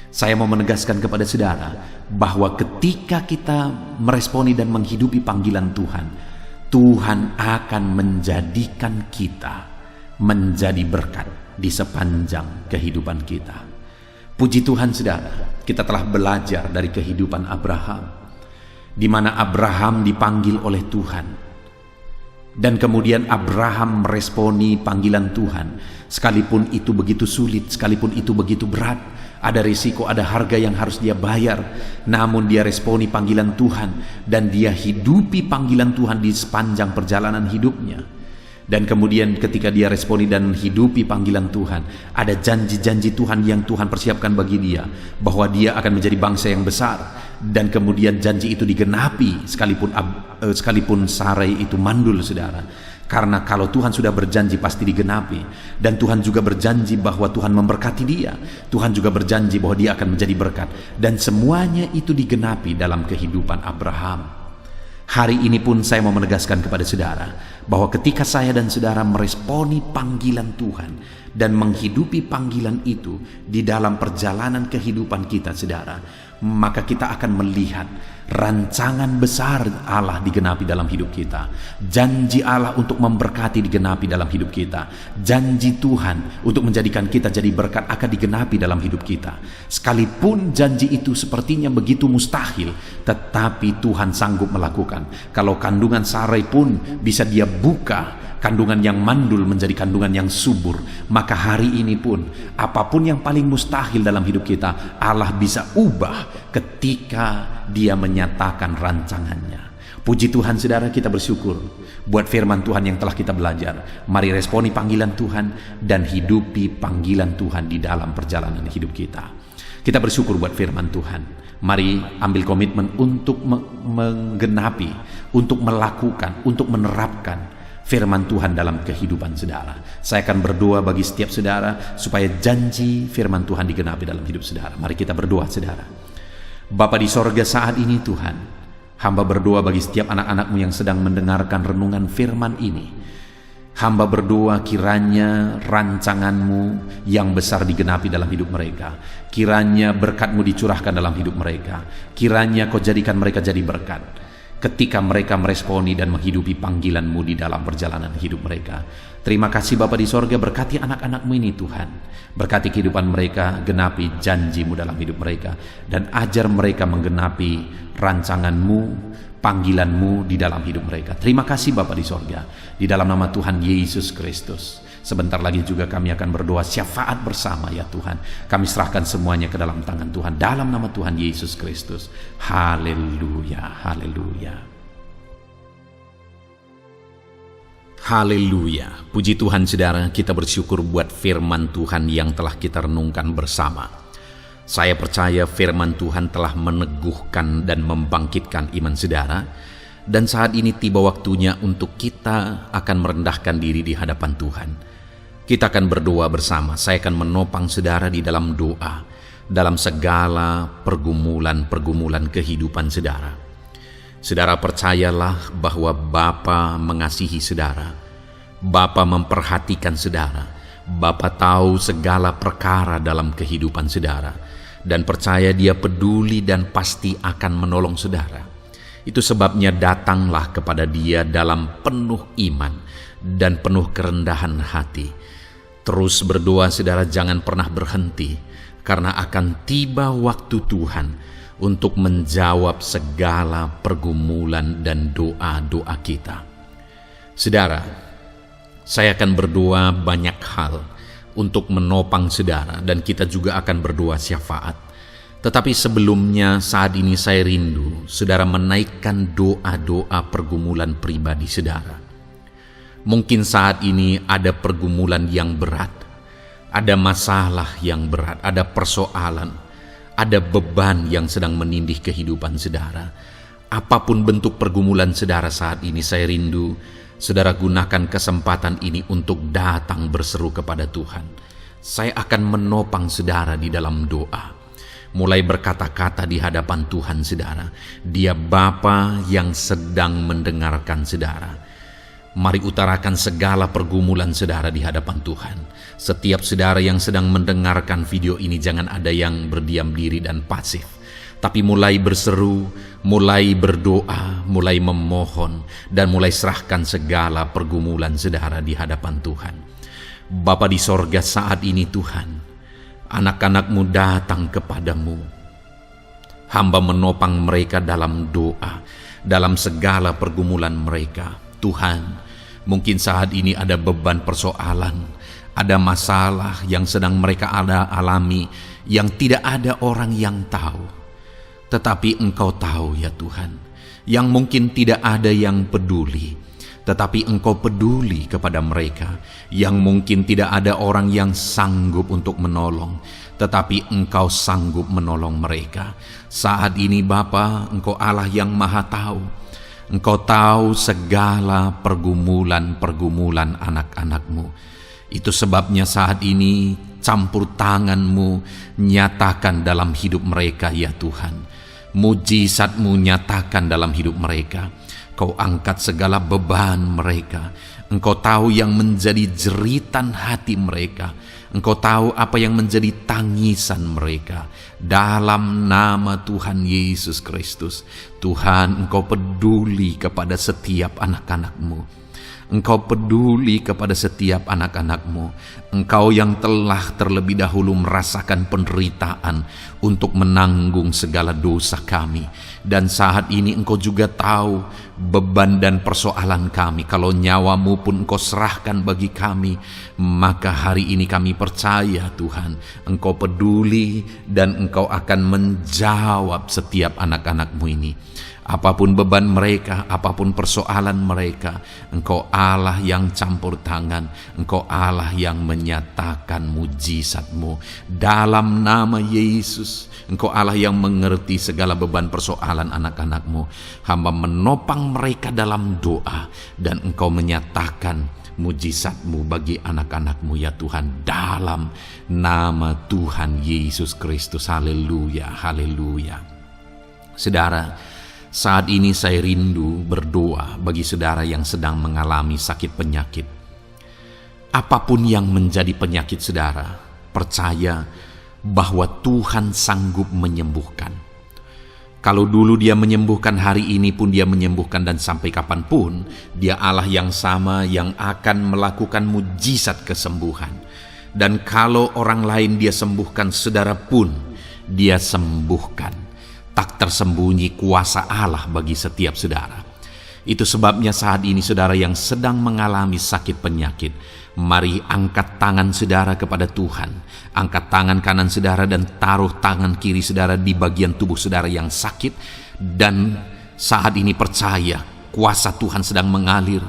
Saya mau menegaskan kepada saudara bahwa ketika kita meresponi dan menghidupi panggilan Tuhan, Tuhan akan menjadikan kita menjadi berkat di sepanjang kehidupan kita. Puji Tuhan, saudara, kita telah belajar dari kehidupan Abraham, di mana Abraham dipanggil oleh Tuhan, dan kemudian Abraham meresponi panggilan Tuhan, sekalipun itu begitu sulit, sekalipun itu begitu berat. Ada risiko, ada harga yang harus dia bayar, namun dia responi panggilan Tuhan dan dia hidupi panggilan Tuhan di sepanjang perjalanan hidupnya. Dan kemudian ketika dia responi dan hidupi panggilan Tuhan, ada janji-janji Tuhan yang Tuhan persiapkan bagi dia, bahwa dia akan menjadi bangsa yang besar. Dan kemudian janji itu digenapi sekalipun Sarai itu mandul, saudara. Karena kalau Tuhan sudah berjanji pasti digenapi. Dan Tuhan juga berjanji bahwa Tuhan memberkati dia. Tuhan juga berjanji bahwa dia akan menjadi berkat. Dan semuanya itu digenapi dalam kehidupan Abraham. Hari ini pun saya mau menegaskan kepada saudara bahwa ketika saya dan saudara meresponi panggilan Tuhan, dan menghidupi panggilan itu di dalam perjalanan kehidupan kita, saudara, maka kita akan melihat rancangan besar Allah digenapi dalam hidup kita. Janji Allah untuk memberkati digenapi dalam hidup kita. Janji Tuhan untuk menjadikan kita jadi berkat akan digenapi dalam hidup kita. Sekalipun janji itu sepertinya begitu mustahil, tetapi Tuhan sanggup melakukan. Kalau kandungan Sarai pun bisa Dia buka, kandungan yang mandul menjadi kandungan yang subur, maka hari ini pun apapun yang paling mustahil dalam hidup kita, Allah bisa ubah ketika Dia menyatakan rancangannya. Puji Tuhan, saudara, kita bersyukur buat firman Tuhan yang telah kita belajar. Mari responi panggilan Tuhan dan hidupi panggilan Tuhan di dalam perjalanan hidup kita. Kita bersyukur buat firman Tuhan. Mari ambil komitmen untuk menggenapi, untuk melakukan, untuk menerapkan firman Tuhan dalam kehidupan saudara. Saya akan berdoa bagi setiap saudara supaya janji firman Tuhan digenapi dalam hidup saudara. Mari kita berdoa, saudara. Bapa di sorga, saat ini Tuhan, hamba berdoa bagi setiap anak-anak-Mu yang sedang mendengarkan renungan firman ini. Hamba berdoa kiranya rancangan-Mu yang besar digenapi dalam hidup mereka. Kiranya berkat-Mu dicurahkan dalam hidup mereka. Kiranya Kau jadikan mereka jadi berkat ketika mereka meresponi dan menghidupi panggilan-Mu di dalam perjalanan hidup mereka. Terima kasih Bapa di sorga, berkati anak-anak-Mu ini Tuhan. Berkati kehidupan mereka, genapi janji-Mu dalam hidup mereka, dan ajar mereka menggenapi rancangan-Mu, panggilan-Mu di dalam hidup mereka. Terima kasih Bapa di sorga, di dalam nama Tuhan Yesus Kristus. Sebentar lagi juga kami akan berdoa syafaat bersama ya Tuhan. Kami serahkan semuanya ke dalam tangan Tuhan dalam nama Tuhan Yesus Kristus. Haleluya, haleluya. Haleluya. Puji Tuhan, saudara, kita bersyukur buat firman Tuhan yang telah kita renungkan bersama. Saya percaya firman Tuhan telah meneguhkan dan membangkitkan iman saudara. Dan saat ini tiba waktunya untuk kita akan merendahkan diri di hadapan Tuhan. Kita akan berdoa bersama. Saya akan menopang saudara di dalam doa, dalam segala pergumulan-pergumulan kehidupan saudara. Saudara percayalah bahwa Bapa mengasihi saudara. Bapa memperhatikan saudara. Bapa tahu segala perkara dalam kehidupan saudara. Dan percaya Dia peduli dan pasti akan menolong saudara. Itu sebabnya datanglah kepada Dia dalam penuh iman dan penuh kerendahan hati. Terus berdoa saudara, jangan pernah berhenti, karena akan tiba waktu Tuhan untuk menjawab segala pergumulan dan doa-doa kita. Saudara, saya akan berdoa banyak hal untuk menopang saudara, dan kita juga akan berdoa syafaat. Tetapi sebelumnya saat ini saya rindu saudara menaikkan doa-doa pergumulan pribadi saudara. Mungkin saat ini ada pergumulan yang berat, ada masalah yang berat, ada persoalan, ada beban yang sedang menindih kehidupan saudara. Apapun bentuk pergumulan saudara saat ini, saya rindu saudara gunakan kesempatan ini untuk datang berseru kepada Tuhan. Saya akan menopang saudara di dalam doa. Mulai berkata-kata di hadapan Tuhan saudara. Dia Bapa yang sedang mendengarkan saudara. Mari utarakan segala pergumulan saudara di hadapan Tuhan. Setiap saudara yang sedang mendengarkan video ini, jangan ada yang berdiam diri dan pasif, tapi mulai berseru, mulai berdoa, mulai memohon, dan mulai serahkan segala pergumulan saudara di hadapan Tuhan. Bapa di sorga, saat ini Tuhan, anak-anak-Mu datang kepadamu. Hamba menopang mereka dalam doa, dalam segala pergumulan mereka. Tuhan, mungkin saat ini ada beban persoalan, ada masalah yang sedang mereka alami, yang tidak ada orang yang tahu. Tetapi Engkau tahu ya Tuhan, yang mungkin tidak ada yang peduli, tetapi Engkau peduli kepada mereka. Yang mungkin tidak ada orang yang sanggup untuk menolong, tetapi Engkau sanggup menolong mereka. Saat ini Bapa, Engkau Allah yang Maha Tahu. Engkau tahu segala pergumulan-pergumulan anak-anak-Mu. Itu sebabnya saat ini campur tangan-Mu nyatakan dalam hidup mereka ya Tuhan. Mujizat-Mu nyatakan dalam hidup mereka. Kau angkat segala beban mereka. Engkau tahu yang menjadi jeritan hati mereka. Engkau tahu apa yang menjadi tangisan mereka. Dalam nama Tuhan Yesus Kristus, Tuhan, Engkau peduli kepada setiap anak-anak-Mu. Engkau peduli kepada setiap anak-anak-Mu. Engkau yang telah terlebih dahulu merasakan penderitaan untuk menanggung segala dosa kami. Dan saat ini Engkau juga tahu beban dan persoalan kami. Kalau nyawa-Mu pun Engkau serahkan bagi kami, maka hari ini kami percaya Tuhan, Engkau peduli dan Engkau akan menjawab setiap anak-anak-Mu ini. Apapun beban mereka, apapun persoalan mereka, Engkau Allah yang campur tangan, Engkau Allah yang menyatakan mujizat-Mu. Dalam nama Yesus, Engkau Allah yang mengerti segala beban persoalan anak-anak-Mu. Hamba menopang mereka dalam doa, dan Engkau menyatakan mujizat-Mu bagi anak-anak-Mu ya Tuhan, dalam nama Tuhan Yesus Kristus. Haleluya, haleluya. Saudara, saat ini saya rindu berdoa bagi saudara yang sedang mengalami sakit penyakit. Apapun yang menjadi penyakit saudara, percaya bahwa Tuhan sanggup menyembuhkan. Kalau dulu Dia menyembuhkan, hari ini pun Dia menyembuhkan, dan sampai kapanpun Dia Allah yang sama yang akan melakukan mujizat kesembuhan. Dan kalau orang lain Dia sembuhkan, saudara pun Dia sembuhkan. Tak tersembunyi kuasa Allah bagi setiap saudara. Itu sebabnya saat ini saudara yang sedang mengalami sakit penyakit, mari angkat tangan saudara kepada Tuhan. Angkat tangan kanan saudara dan taruh tangan kiri saudara di bagian tubuh saudara yang sakit. Dan saat ini percaya kuasa Tuhan sedang mengalir.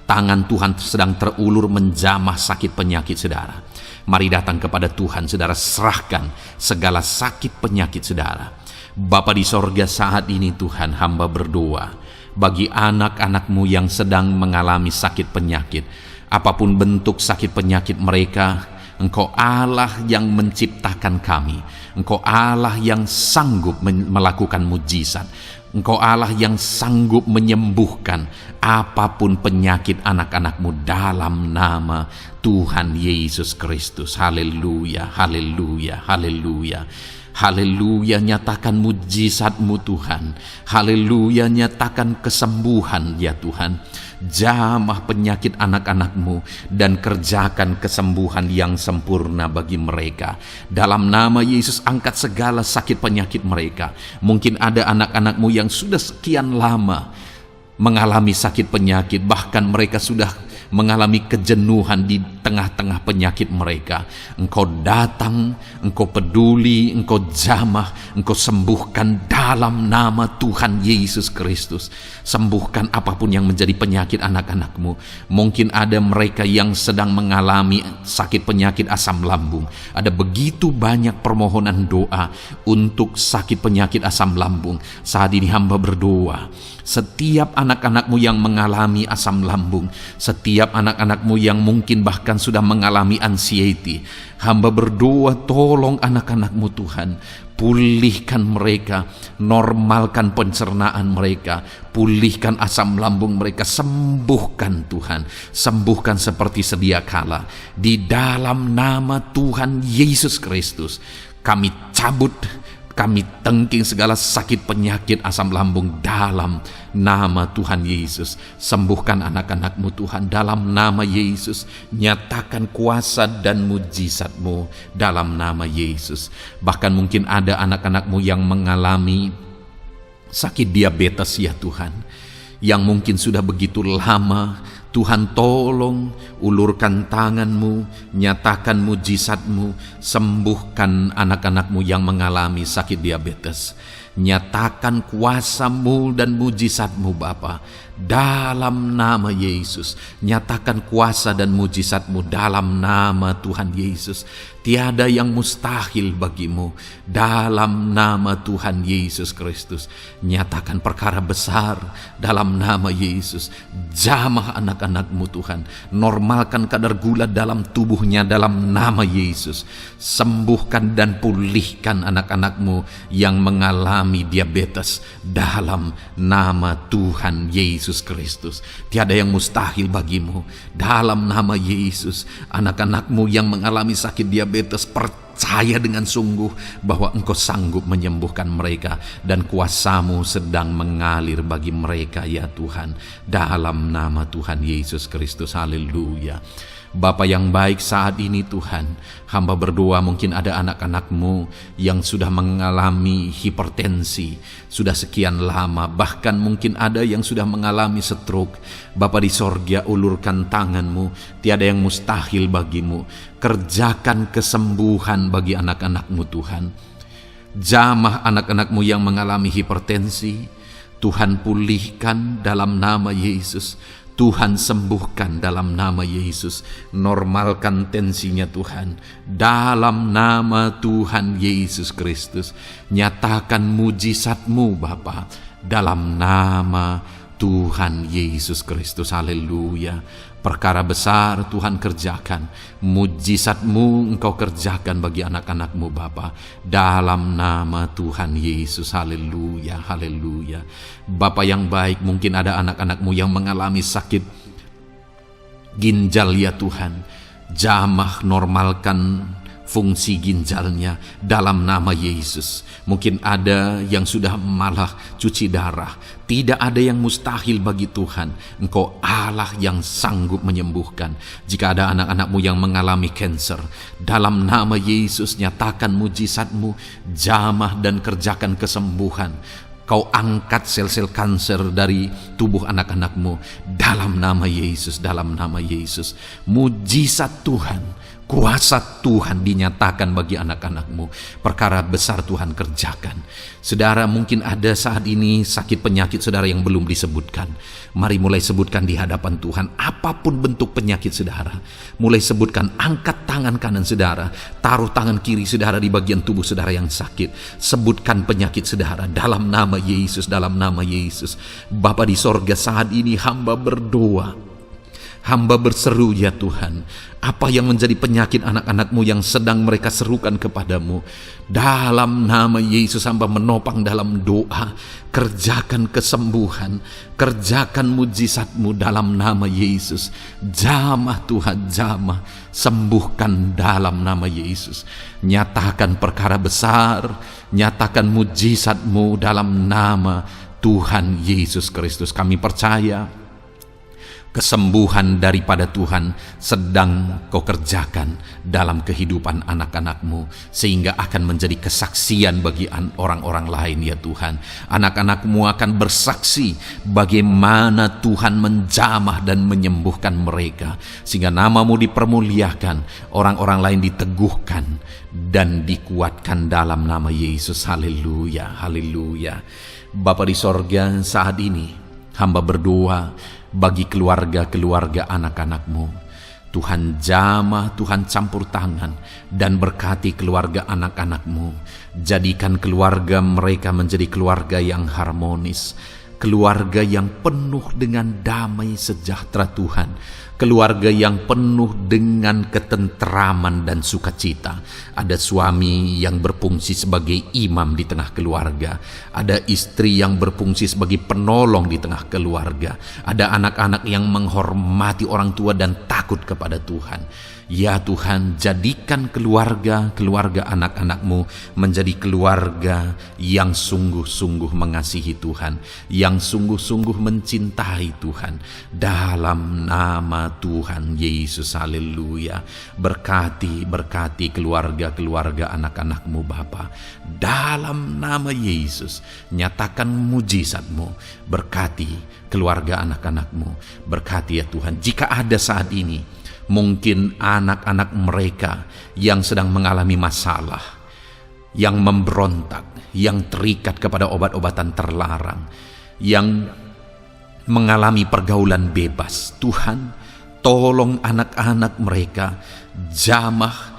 Tangan Tuhan sedang terulur menjamah sakit penyakit saudara. Mari datang kepada Tuhan saudara, serahkan segala sakit penyakit saudara. Bapa di sorga, saat ini Tuhan, hamba berdoa bagi anak-anak-Mu yang sedang mengalami sakit penyakit. Apapun bentuk sakit penyakit mereka, Engkau Allah yang menciptakan kami. Engkau Allah yang sanggup melakukan mujizat. Engkau Allah yang sanggup menyembuhkan apapun penyakit anak-anak-Mu dalam nama Tuhan Yesus Kristus. Haleluya, haleluya, haleluya. Haleluya, nyatakan mujizat-Mu Tuhan. Haleluya, nyatakan kesembuhan ya Tuhan. Jamah penyakit anak-anak-Mu dan kerjakan kesembuhan yang sempurna bagi mereka. Dalam nama Yesus, angkat segala sakit penyakit mereka. Mungkin ada anak-anak-Mu yang sudah sekian lama mengalami sakit penyakit, bahkan mereka sudah mengalami kejenuhan di tengah-tengah penyakit mereka. Engkau datang, Engkau peduli, Engkau jamah, Engkau sembuhkan dalam nama Tuhan Yesus Kristus. Sembuhkan apapun yang menjadi penyakit anak-anak-Mu. Mungkin ada mereka yang sedang mengalami sakit penyakit asam lambung. Ada begitu banyak permohonan doa untuk sakit penyakit asam lambung. Saat ini hamba berdoa, setiap anak-anak-Mu yang mengalami asam lambung, setiap anak-anak-Mu yang mungkin bahkan sudah mengalami anxiety, hamba berdoa, tolong anak-anak-Mu Tuhan, pulihkan mereka, normalkan pencernaan mereka, pulihkan asam lambung mereka, sembuhkan Tuhan, sembuhkan seperti sedia kala. Di dalam nama Tuhan Yesus Kristus, kami cabut, kami tengking segala sakit penyakit asam lambung dalam nama Tuhan Yesus. Sembuhkan anak-anak-Mu Tuhan dalam nama Yesus. Nyatakan kuasa dan mujizat-Mu dalam nama Yesus. Bahkan mungkin ada anak-anak-Mu yang mengalami sakit diabetes ya Tuhan, yang mungkin sudah begitu lama. Tuhan, tolong ulurkan tangan-Mu, nyatakan mujizat-Mu, sembuhkan anak-anak-Mu yang mengalami sakit diabetes. Nyatakan kuasa-Mu dan mujizat-Mu Bapa dalam nama Yesus. Nyatakan kuasa dan mujizat-Mu dalam nama Tuhan Yesus. Tiada yang mustahil bagi-Mu dalam nama Tuhan Yesus Kristus. Nyatakan perkara besar dalam nama Yesus. Jamah anak-anak-Mu Tuhan. Normalkan kadar gula dalam tubuhnya dalam nama Yesus. Sembuhkan dan pulihkan anak-anak-Mu yang mengalami diabetes dalam nama Tuhan Yesus Yesus Kristus. Tiada yang mustahil bagimu. Dalam nama Yesus, anak-anakmu yang mengalami sakit diabetes, percaya dengan sungguh bahwa Engkau sanggup menyembuhkan mereka, dan kuasa-Mu sedang mengalir bagi mereka ya Tuhan. Dalam nama Tuhan Yesus Kristus, haleluya. Bapa yang baik, saat ini Tuhan, hamba berdoa mungkin ada anak-anak-Mu yang sudah mengalami hipertensi, sudah sekian lama, bahkan mungkin ada yang sudah mengalami stroke. Bapa di sorga, ulurkan tangan-Mu, tiada yang mustahil bagimu. Kerjakan kesembuhan bagi anak-anak-Mu Tuhan. Jamah anak-anak-Mu yang mengalami hipertensi, Tuhan pulihkan dalam nama Yesus. Tuhan sembuhkan dalam nama Yesus. Normalkan tensinya Tuhan. Dalam nama Tuhan Yesus Kristus. Nyatakan mujizat-Mu Bapa. Dalam nama Tuhan Yesus Kristus. Haleluya. Perkara besar Tuhan kerjakan. Mujizat-Mu Engkau kerjakan bagi anak-anak-Mu Bapa. Dalam nama Tuhan Yesus. Haleluya, haleluya. Bapa yang baik, mungkin ada anak-anak-Mu yang mengalami sakit ginjal ya Tuhan. Jamah, normalkan fungsi ginjalnya dalam nama Yesus. Mungkin ada yang sudah malah cuci darah. Tidak ada yang mustahil bagi Tuhan. Engkau Allah yang sanggup menyembuhkan. Jika ada anak-anak-Mu yang mengalami kanker, dalam nama Yesus nyatakan mujizat-Mu, jamah dan kerjakan kesembuhan. Kau angkat sel-sel kanker dari tubuh anak-anak-Mu dalam nama Yesus, dalam nama Yesus. Mujizat Tuhan, kuasa Tuhan dinyatakan bagi anak-anak-Mu. Perkara besar Tuhan kerjakan. Saudara, mungkin ada saat ini sakit penyakit saudara yang belum disebutkan. Mari mulai sebutkan di hadapan Tuhan. Apapun bentuk penyakit saudara, mulai sebutkan. Angkat tangan kanan saudara, taruh tangan kiri saudara di bagian tubuh saudara yang sakit. Sebutkan penyakit saudara dalam nama Yesus, dalam nama Yesus. Bapa di sorga, saat ini hamba berdoa, hamba berseru ya Tuhan. Apa yang menjadi penyakit anak-anak-Mu yang sedang mereka serukan kepadamu, dalam nama Yesus hamba menopang dalam doa. Kerjakan kesembuhan, kerjakan mujizat-Mu dalam nama Yesus. Jamah Tuhan, jamah, sembuhkan dalam nama Yesus. Nyatakan perkara besar, nyatakan mujizat-Mu dalam nama Tuhan Yesus Kristus. Kami percaya kesembuhan daripada Tuhan sedang Kau kerjakan dalam kehidupan anak-anak-Mu, sehingga akan menjadi kesaksian bagi orang-orang lain ya Tuhan. Anak-anak-Mu akan bersaksi bagaimana Tuhan menjamah dan menyembuhkan mereka, sehingga nama-Mu dipermuliakan, orang-orang lain diteguhkan dan dikuatkan dalam nama Yesus. Haleluya, haleluya. Bapa di sorga, saat ini hamba berdoa bagi keluarga-keluarga anak-anak-Mu. Tuhan jamah, Tuhan campur tangan dan berkati keluarga anak-anak-Mu. Jadikan keluarga mereka menjadi keluarga yang harmonis, keluarga yang penuh dengan damai sejahtera Tuhan, keluarga yang penuh dengan ketenteraman dan sukacita. Ada suami yang berfungsi sebagai imam di tengah keluarga, ada istri yang berfungsi sebagai penolong di tengah keluarga, ada anak-anak yang menghormati orang tua dan takut kepada Tuhan. Ya Tuhan, jadikan keluarga anak-anak-Mu menjadi keluarga yang sungguh-sungguh mengasihi Tuhan, yang sungguh-sungguh mencintai Tuhan. Dalam nama Tuhan Yesus, haleluya. Berkati keluarga anak-anak-Mu Bapa. Dalam nama Yesus, nyatakan mujizat-Mu. Berkati keluarga anak-anak-Mu. Berkati ya Tuhan. Jika ada saat ini mungkin anak-anak mereka yang sedang mengalami masalah, yang memberontak, yang terikat kepada obat-obatan terlarang, yang mengalami pergaulan bebas, Tuhan, tolong anak-anak mereka, jamah,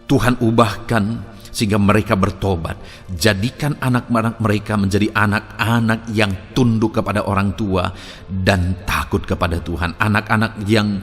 Tuhan ubahkan sehingga mereka bertobat. Jadikan anak-anak mereka menjadi anak-anak yang tunduk kepada orang tua dan takut kepada Tuhan. Anak-anak yang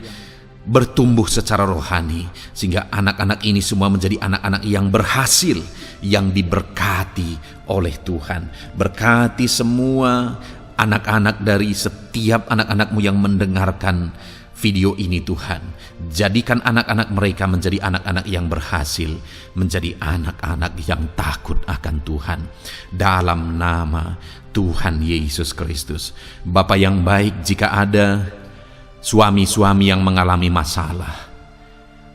bertumbuh secara rohani, sehingga anak-anak ini semua menjadi anak-anak yang berhasil, yang diberkati oleh Tuhan. Berkati semua anak-anak dari setiap anak-anak-Mu yang mendengarkan video ini Tuhan. Jadikan anak-anak mereka menjadi anak-anak yang berhasil, menjadi anak-anak yang takut akan Tuhan. Dalam nama Tuhan Yesus Kristus. Bapa yang baik, jika ada suami-suami yang mengalami masalah,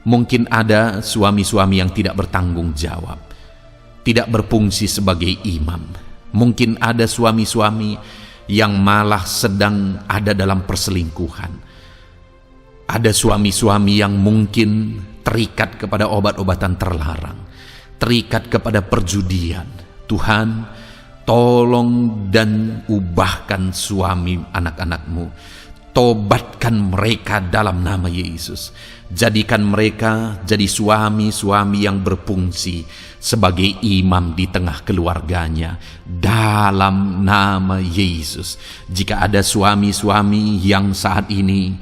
mungkin ada suami-suami yang tidak bertanggung jawab, tidak berfungsi sebagai imam. Mungkin ada suami-suami yang malah sedang ada dalam perselingkuhan. Ada suami-suami yang mungkin terikat kepada obat-obatan terlarang, terikat kepada perjudian. Tuhan, tolong dan ubahkan suami anak-anak-Mu. Tobatkan mereka dalam nama Yesus. Jadikan mereka jadi suami-suami yang berfungsi sebagai imam di tengah keluarganya. Dalam nama Yesus. Jika ada suami-suami yang saat ini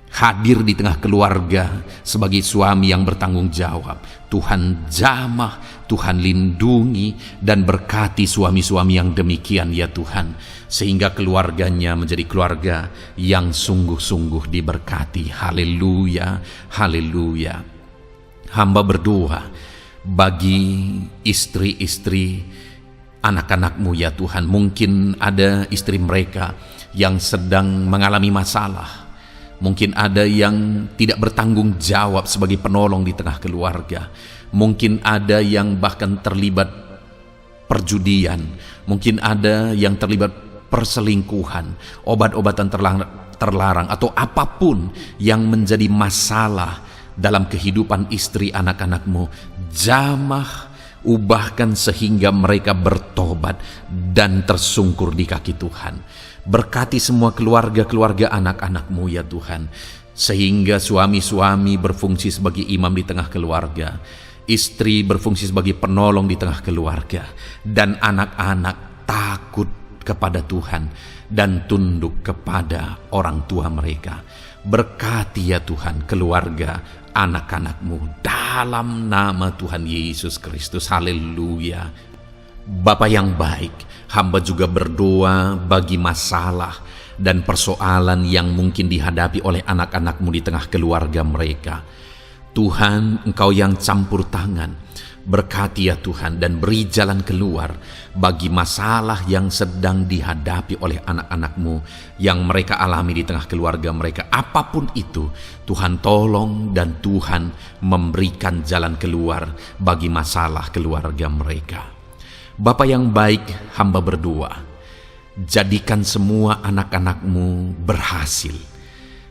hadir di tengah keluarga sebagai suami yang bertanggung jawab, Tuhan jamah, Tuhan lindungi dan berkati suami-suami yang demikian ya Tuhan, sehingga keluarganya menjadi keluarga yang sungguh-sungguh diberkati. Haleluya, haleluya. Hamba berdoa bagi istri-istri anak-anak-Mu ya Tuhan. Mungkin ada istri mereka yang sedang mengalami masalah. Mungkin ada yang tidak bertanggung jawab sebagai penolong di tengah keluarga. Mungkin ada yang bahkan terlibat perjudian. Mungkin ada yang terlibat perselingkuhan, obat-obatan terlarang, atau apapun yang menjadi masalah dalam kehidupan istri anak-anak-Mu. Jamah, ubahkan sehingga mereka bertobat dan tersungkur di kaki Tuhan. Berkati semua keluarga-keluarga anak-anak-Mu ya Tuhan, sehingga suami-suami berfungsi sebagai imam di tengah keluarga, istri berfungsi sebagai penolong di tengah keluarga, dan anak-anak takut kepada Tuhan dan tunduk kepada orang tua mereka. Berkati ya Tuhan keluarga anak-anak-Mu dalam nama Tuhan Yesus Kristus. Haleluya. Bapa yang baik, hamba juga berdoa bagi masalah dan persoalan yang mungkin dihadapi oleh anak-anak-Mu di tengah keluarga mereka. Tuhan, Engkau yang campur tangan, berkati ya Tuhan dan beri jalan keluar bagi masalah yang sedang dihadapi oleh anak-anak-Mu yang mereka alami di tengah keluarga mereka. Apapun itu, Tuhan tolong dan Tuhan memberikan jalan keluar bagi masalah keluarga mereka. Bapa yang baik, hamba berdoa, jadikan semua anak-anak-Mu berhasil.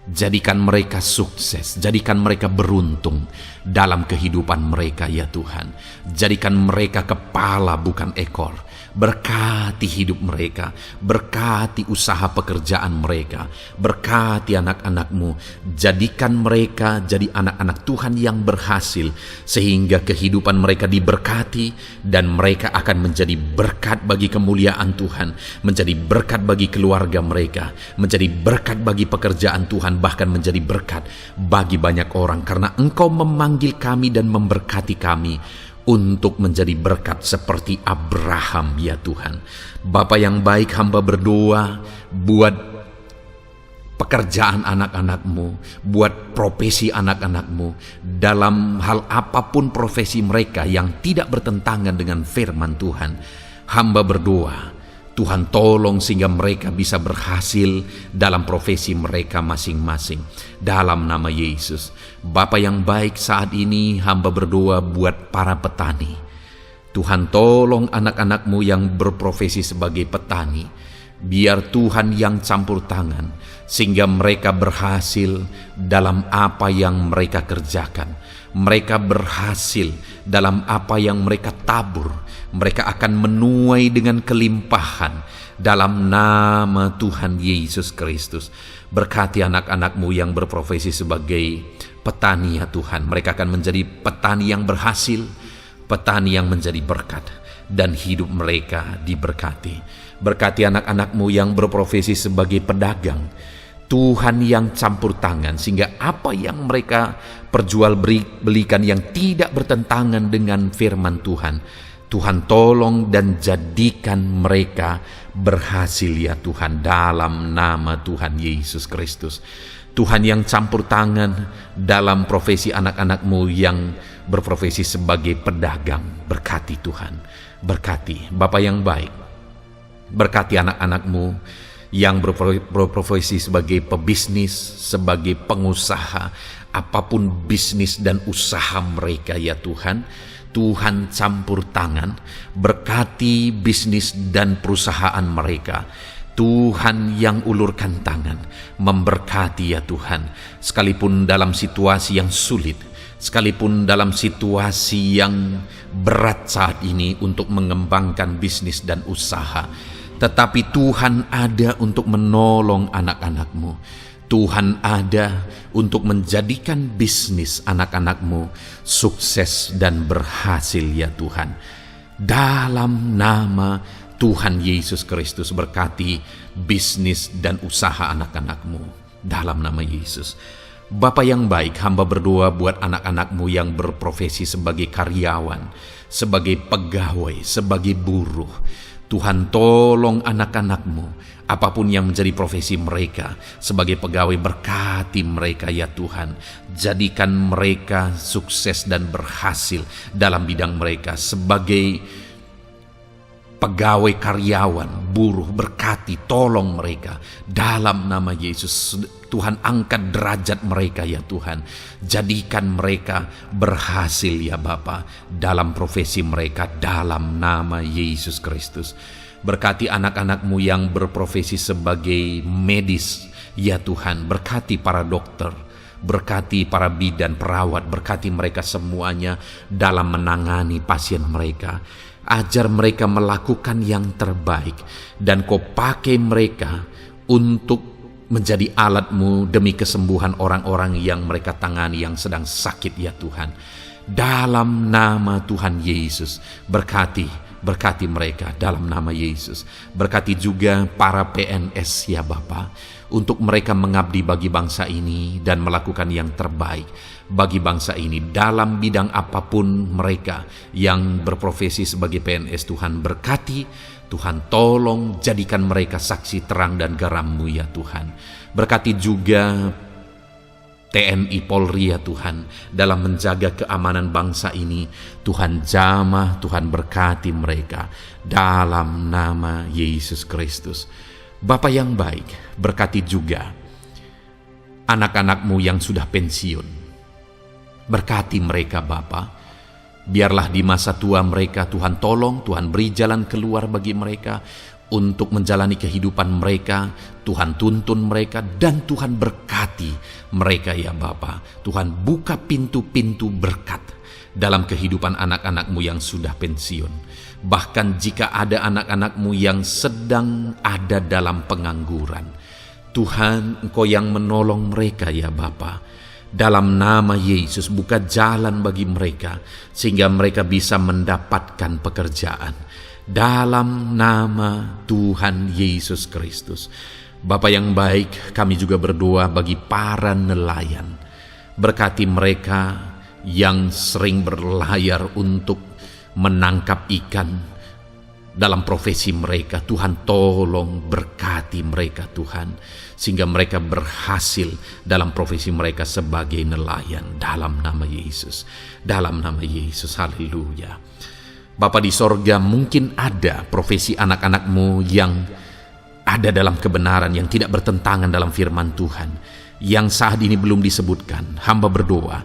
Jadikan mereka sukses, jadikan mereka beruntung dalam kehidupan mereka ya Tuhan. Jadikan mereka kepala bukan ekor. Berkati hidup mereka, berkati usaha pekerjaan mereka, berkati anak-anak-Mu. Jadikan mereka jadi anak-anak Tuhan yang berhasil, sehingga kehidupan mereka diberkati dan mereka akan menjadi berkat bagi kemuliaan Tuhan, menjadi berkat bagi keluarga mereka, menjadi berkat bagi pekerjaan Tuhan, bahkan menjadi berkat bagi banyak orang, karena Engkau memanggil kami dan memberkati kami untuk menjadi berkat seperti Abraham ya Tuhan. Bapa yang baik, hamba berdoa buat pekerjaan anak-anak-Mu, buat profesi anak-anak-Mu, dalam hal apapun profesi mereka yang tidak bertentangan dengan firman Tuhan. Hamba berdoa Tuhan tolong sehingga mereka bisa berhasil dalam profesi mereka masing-masing. Dalam nama Yesus. Bapa yang baik, saat ini hamba berdoa buat para petani. Tuhan tolong anak-anak-Mu yang berprofesi sebagai petani. Biar Tuhan yang campur tangan sehingga mereka berhasil dalam apa yang mereka kerjakan. Mereka berhasil dalam apa yang mereka tabur. Mereka akan menuai dengan kelimpahan dalam nama Tuhan Yesus Kristus. Berkati anak-anak-Mu yang berprofesi sebagai petani ya Tuhan. Mereka akan menjadi petani yang berhasil, petani yang menjadi berkat, dan hidup mereka diberkati. Berkati anak-anak-Mu yang berprofesi sebagai pedagang. Tuhan yang campur tangan sehingga apa yang mereka perjualbelikan yang tidak bertentangan dengan firman Tuhan, Tuhan tolong dan jadikan mereka berhasil ya Tuhan, dalam nama Tuhan Yesus Kristus. Tuhan yang campur tangan dalam profesi anak-anak-Mu yang berprofesi sebagai pedagang, berkati Tuhan, berkati Bapa yang baik, berkati anak-anak-Mu yang berprofesi sebagai pebisnis, sebagai pengusaha, apapun bisnis dan usaha mereka ya Tuhan. Tuhan campur tangan, berkati bisnis dan perusahaan mereka. Tuhan yang ulurkan tangan, memberkati ya Tuhan, sekalipun dalam situasi yang sulit, sekalipun dalam situasi yang berat saat ini untuk mengembangkan bisnis dan usaha, tetapi Tuhan ada untuk menolong anak-anak-Mu. Tuhan ada untuk menjadikan bisnis anak-anak-Mu sukses dan berhasil ya Tuhan. Dalam nama Tuhan Yesus Kristus, berkati bisnis dan usaha anak-anak-Mu dalam nama Yesus. Bapa yang baik, hamba berdoa buat anak-anak-Mu yang berprofesi sebagai karyawan, sebagai pegawai, sebagai buruh. Tuhan tolong anak-anak-Mu, apapun yang menjadi profesi mereka, sebagai pegawai berkati mereka ya Tuhan. Jadikan mereka sukses dan berhasil dalam bidang mereka. Sebagai pegawai karyawan, buruh, berkati, tolong mereka dalam nama Yesus. Tuhan angkat derajat mereka ya Tuhan. Jadikan mereka berhasil ya Bapa dalam profesi mereka dalam nama Yesus Kristus. Berkati anak-anak-Mu yang berprofesi sebagai medis ya Tuhan. Berkati para dokter, berkati para bidan, perawat, berkati mereka semuanya dalam menangani pasien mereka. Ajar mereka melakukan yang terbaik, dan Kau pakai mereka untuk menjadi alat-Mu demi kesembuhan orang-orang yang mereka tangani yang sedang sakit ya Tuhan. Dalam nama Tuhan Yesus, berkati mereka dalam nama Yesus. Berkati juga para PNS ya Bapa, untuk mereka mengabdi bagi bangsa ini dan melakukan yang terbaik bagi bangsa ini dalam bidang apapun mereka yang berprofesi sebagai PNS. Tuhan berkati, Tuhan tolong jadikan mereka saksi terang dan garam-Mu ya Tuhan. Berkati juga TNI Polri ya Tuhan dalam menjaga keamanan bangsa ini. Tuhan jamah, Tuhan berkati mereka dalam nama Yesus Kristus. Bapa yang baik, berkati juga anak-anak-Mu yang sudah pensiun. Berkati mereka Bapa. Biarlah di masa tua mereka Tuhan tolong, Tuhan beri jalan keluar bagi mereka untuk menjalani kehidupan mereka. Tuhan tuntun mereka dan Tuhan berkati mereka ya Bapa. Tuhan buka pintu-pintu berkat dalam kehidupan anak-anak-Mu yang sudah pensiun. Bahkan jika ada anak-anak-Mu yang sedang ada dalam pengangguran, Tuhan Engkau yang menolong mereka ya Bapa. Dalam nama Yesus, buka jalan bagi mereka sehingga mereka bisa mendapatkan pekerjaan. Dalam nama Tuhan Yesus Kristus. Bapa yang baik, kami juga berdoa bagi para nelayan. Berkati mereka yang sering berlayar untuk menangkap ikan dalam profesi mereka. Tuhan tolong berkati mereka Tuhan, sehingga mereka berhasil dalam profesi mereka sebagai nelayan dalam nama Yesus. Dalam nama Yesus, haleluya. Bapa di sorga, mungkin ada profesi anak-anak-Mu yang ada dalam kebenaran, yang tidak bertentangan dalam firman Tuhan, yang saat ini belum disebutkan. Hamba berdoa,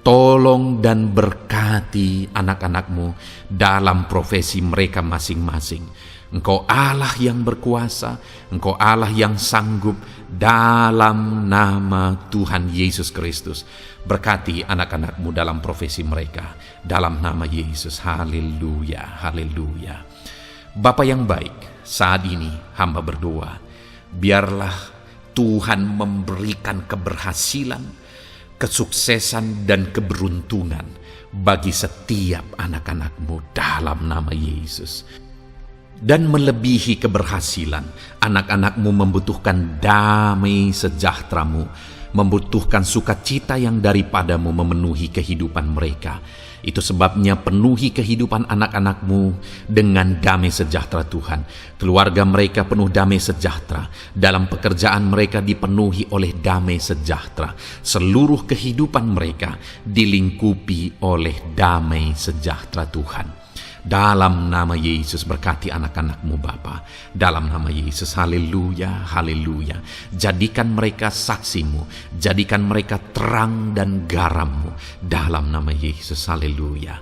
tolong dan berkati anak-anak-Mu dalam profesi mereka masing-masing. Engkau Allah yang berkuasa, Engkau Allah yang sanggup, dalam nama Tuhan Yesus Kristus. Berkati anak-anak-Mu dalam profesi mereka, dalam nama Yesus. Haleluya, haleluya. Bapa yang baik, saat ini hamba berdoa, biarlah Tuhan memberikan keberhasilan, kesuksesan dan keberuntungan bagi setiap anak-anak-Mu dalam nama Yesus. Dan melebihi keberhasilan, anak-anak-Mu membutuhkan damai sejahtera-Mu, membutuhkan sukacita yang daripadamu memenuhi kehidupan mereka. Itu sebabnya penuhi kehidupan anak-anak-Mu dengan damai sejahtera Tuhan. Keluarga mereka penuh damai sejahtera. Dalam pekerjaan mereka dipenuhi oleh damai sejahtera. Seluruh kehidupan mereka dilingkupi oleh damai sejahtera Tuhan. Dalam nama Yesus berkati anak-anak-Mu Bapa. Dalam nama Yesus, haleluya, haleluya. Jadikan mereka saksi-Mu, jadikan mereka terang dan garam-Mu. Dalam nama Yesus, haleluya.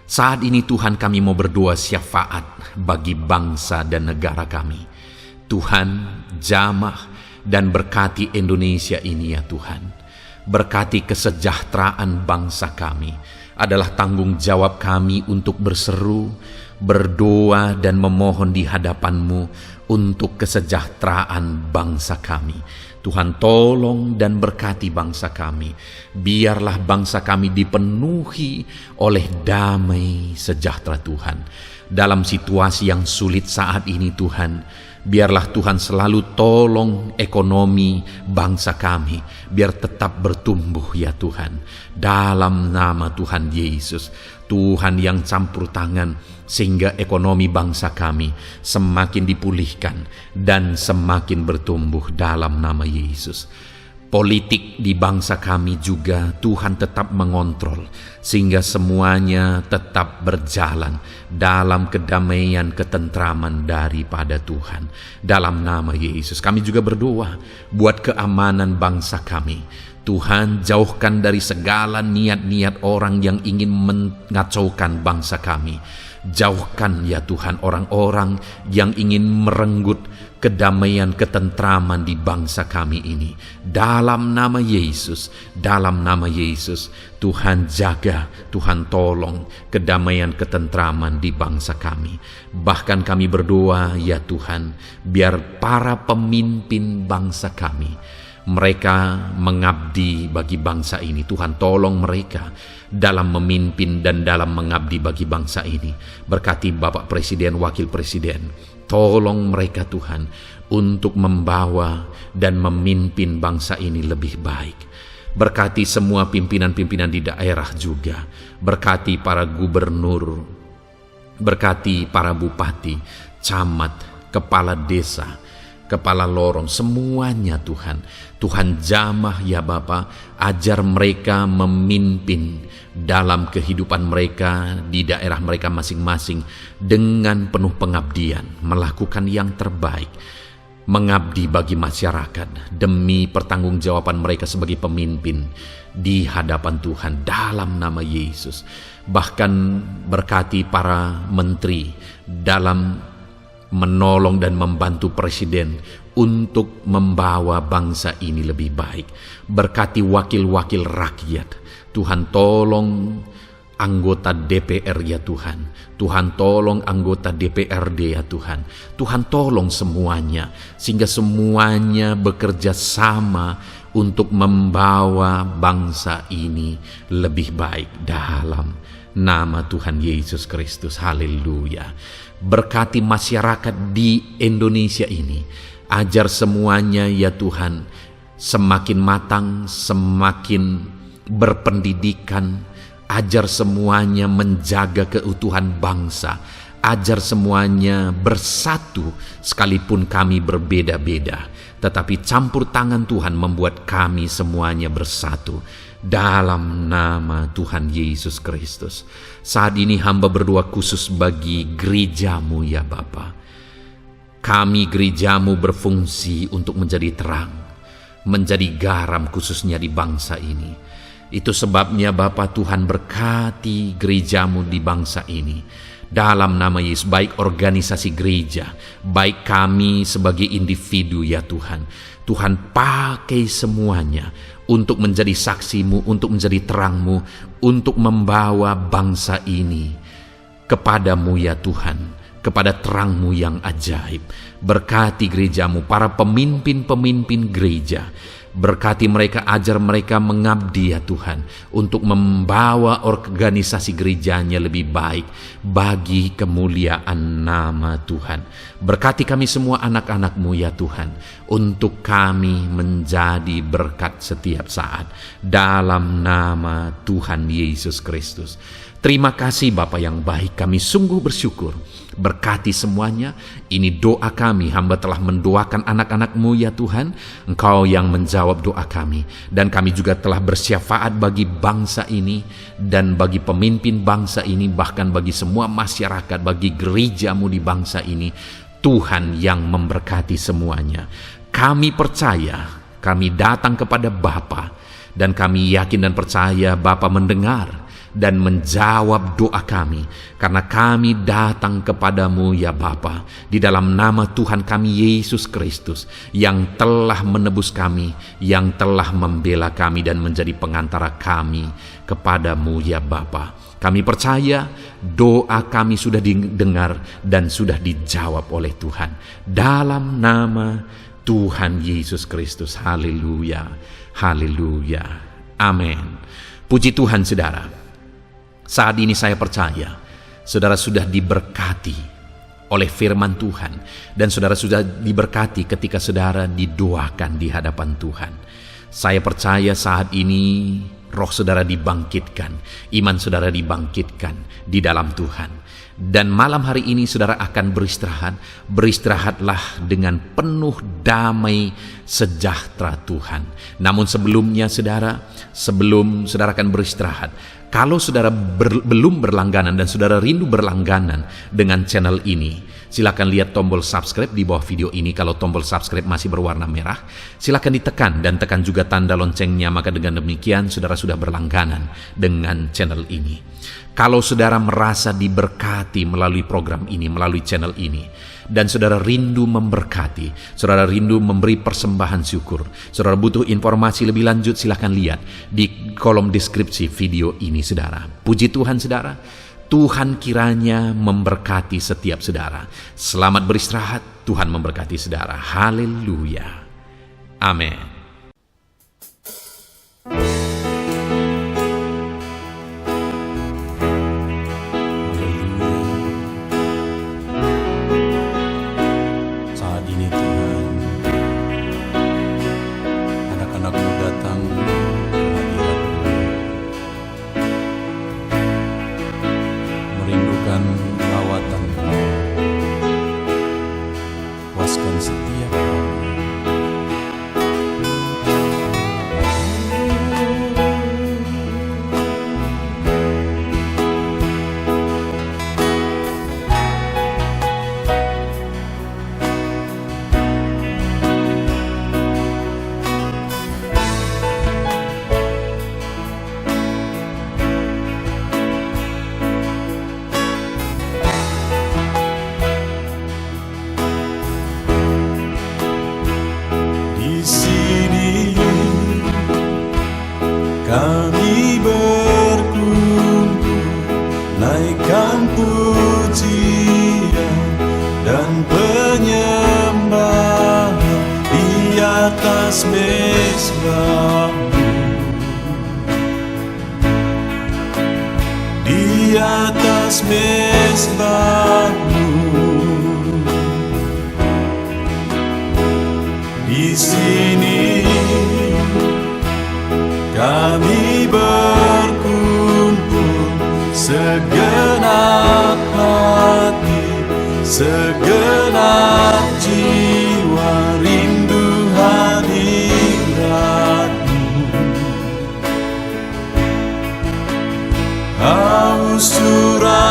Saat ini Tuhan, kami mau berdoa syafaat bagi bangsa dan negara kami. Tuhan, jamah dan berkati Indonesia ini ya Tuhan. Berkati kesejahteraan bangsa kami. Adalah tanggung jawab kami untuk berseru, berdoa dan memohon di hadapan-Mu untuk kesejahteraan bangsa kami. Tuhan, tolong dan berkati bangsa kami. Biarlah bangsa kami dipenuhi oleh damai sejahtera Tuhan. Dalam situasi yang sulit saat ini Tuhan, biarlah Tuhan selalu tolong ekonomi bangsa kami, biar tetap bertumbuh ya Tuhan. Dalam nama Tuhan Yesus, Tuhan yang campur tangan, sehingga ekonomi bangsa kami semakin dipulihkan dan semakin bertumbuh dalam nama Yesus. Politik di bangsa kami juga Tuhan tetap mengontrol, sehingga semuanya tetap berjalan dalam kedamaian, ketentraman daripada Tuhan. Dalam nama Yesus kami juga berdoa buat keamanan bangsa kami. Tuhan, jauhkan dari segala niat-niat orang yang ingin mengacaukan bangsa kami. Jauhkan ya Tuhan orang-orang yang ingin merenggut kedamaian, ketentraman di bangsa kami ini. Dalam nama Yesus, dalam nama Yesus, Tuhan jaga, Tuhan tolong kedamaian, ketentraman di bangsa kami. Bahkan kami berdoa ya Tuhan, biar para pemimpin bangsa kami, mereka mengabdi bagi bangsa ini. Tuhan tolong mereka dalam memimpin dan dalam mengabdi bagi bangsa ini. Berkati Bapak Presiden, Wakil Presiden. Tolong mereka Tuhan untuk membawa dan memimpin bangsa ini lebih baik. Berkati semua pimpinan-pimpinan di daerah juga. Berkati para gubernur. Berkati para bupati, camat, kepala desa, kepala lorong, semuanya Tuhan. Tuhan jamah ya Bapa, ajar mereka memimpin dalam kehidupan mereka di daerah mereka masing-masing dengan penuh pengabdian, melakukan yang terbaik, mengabdi bagi masyarakat demi pertanggungjawaban mereka sebagai pemimpin di hadapan Tuhan dalam nama Yesus. Bahkan berkati para menteri dalam menolong dan membantu presiden untuk membawa bangsa ini lebih baik. Berkati wakil-wakil rakyat. Tuhan tolong anggota DPR ya Tuhan. Tuhan tolong anggota DPRD ya Tuhan. Tuhan tolong semuanya, sehingga semuanya bekerja sama untuk membawa bangsa ini lebih baik dalam nama Tuhan Yesus Kristus. Haleluya. Berkati masyarakat di Indonesia ini. Ajar semuanya ya Tuhan semakin matang, semakin berpendidikan. Ajar semuanya menjaga keutuhan bangsa. Ajar semuanya bersatu sekalipun kami berbeda-beda. Tetapi campur tangan Tuhan membuat kami semuanya bersatu. Dalam nama Tuhan Yesus Kristus. Saat ini hamba berdoa khusus bagi gereja-Mu ya Bapa. Kami gereja-Mu berfungsi untuk menjadi terang, menjadi garam khususnya di bangsa ini. Itu sebabnya Bapa Tuhan berkati gereja-Mu di bangsa ini. Dalam nama Yesus, baik organisasi gereja, baik kami sebagai individu ya Tuhan. Tuhan pakai semuanya untuk menjadi saksi-Mu, untuk menjadi terang-Mu, untuk membawa bangsa ini kepadamu ya Tuhan, kepada terang-Mu yang ajaib. Berkati gereja-Mu, para pemimpin-pemimpin gereja, Berkati mereka, ajar mereka mengabdi ya Tuhan, untuk membawa organisasi gerejanya lebih baik bagi kemuliaan nama Tuhan. Berkati kami semua anak-anak-Mu ya Tuhan, untuk kami menjadi berkat setiap saat. Dalam nama Tuhan Yesus Kristus. Terima kasih Bapa yang baik, kami sungguh bersyukur. Berkati semuanya. Ini doa kami, hamba telah mendoakan anak-anak-Mu ya Tuhan. Engkau yang menjawab doa kami. Dan kami juga telah bersyafaat bagi bangsa ini, dan bagi pemimpin bangsa ini, bahkan bagi semua masyarakat, bagi gereja-Mu di bangsa ini. Tuhan yang memberkati semuanya. Kami percaya, kami datang kepada Bapa, dan kami yakin dan percaya Bapa mendengar dan menjawab doa kami, karena kami datang kepadamu ya Bapa, di dalam nama Tuhan kami Yesus Kristus, yang telah menebus kami, yang telah membela kami dan menjadi pengantara kami kepadamu ya Bapa. Kami percaya doa kami sudah didengar dan sudah dijawab oleh Tuhan, dalam nama Tuhan Yesus Kristus. Haleluya, haleluya, amin. Puji Tuhan saudara. Saat ini saya percaya saudara sudah diberkati oleh firman Tuhan, dan saudara sudah diberkati ketika saudara didoakan di hadapan Tuhan. Saya percaya saat ini roh saudara dibangkitkan, iman saudara dibangkitkan di dalam Tuhan. Dan malam hari ini saudara akan beristirahat. Beristirahatlah dengan penuh damai sejahtera Tuhan. Namun sebelumnya saudara, sebelum saudara akan beristirahat, kalau saudara belum berlangganan dan saudara rindu berlangganan dengan channel ini, silakan lihat tombol subscribe di bawah video ini. Kalau tombol subscribe masih berwarna merah, silakan ditekan dan tekan juga tanda loncengnya. Maka dengan demikian saudara sudah berlangganan dengan channel ini. Kalau saudara merasa diberkati melalui program ini, melalui channel ini, dan saudara rindu memberkati, saudara rindu memberi persembahan syukur, saudara butuh informasi lebih lanjut, silakan lihat di kolom deskripsi video ini saudara. Puji Tuhan saudara, Tuhan kiranya memberkati setiap saudara. Selamat beristirahat, Tuhan memberkati saudara. Haleluya, amin. Setiap kami berkumpul, naikkan pujian dan penyembahan di atas mezbah-Mu, di atas mezbah-Mu. Di sini kami berkumpul, segenap hati, segenap jiwa, rindu hadirat-Mu, haus urapan-Mu.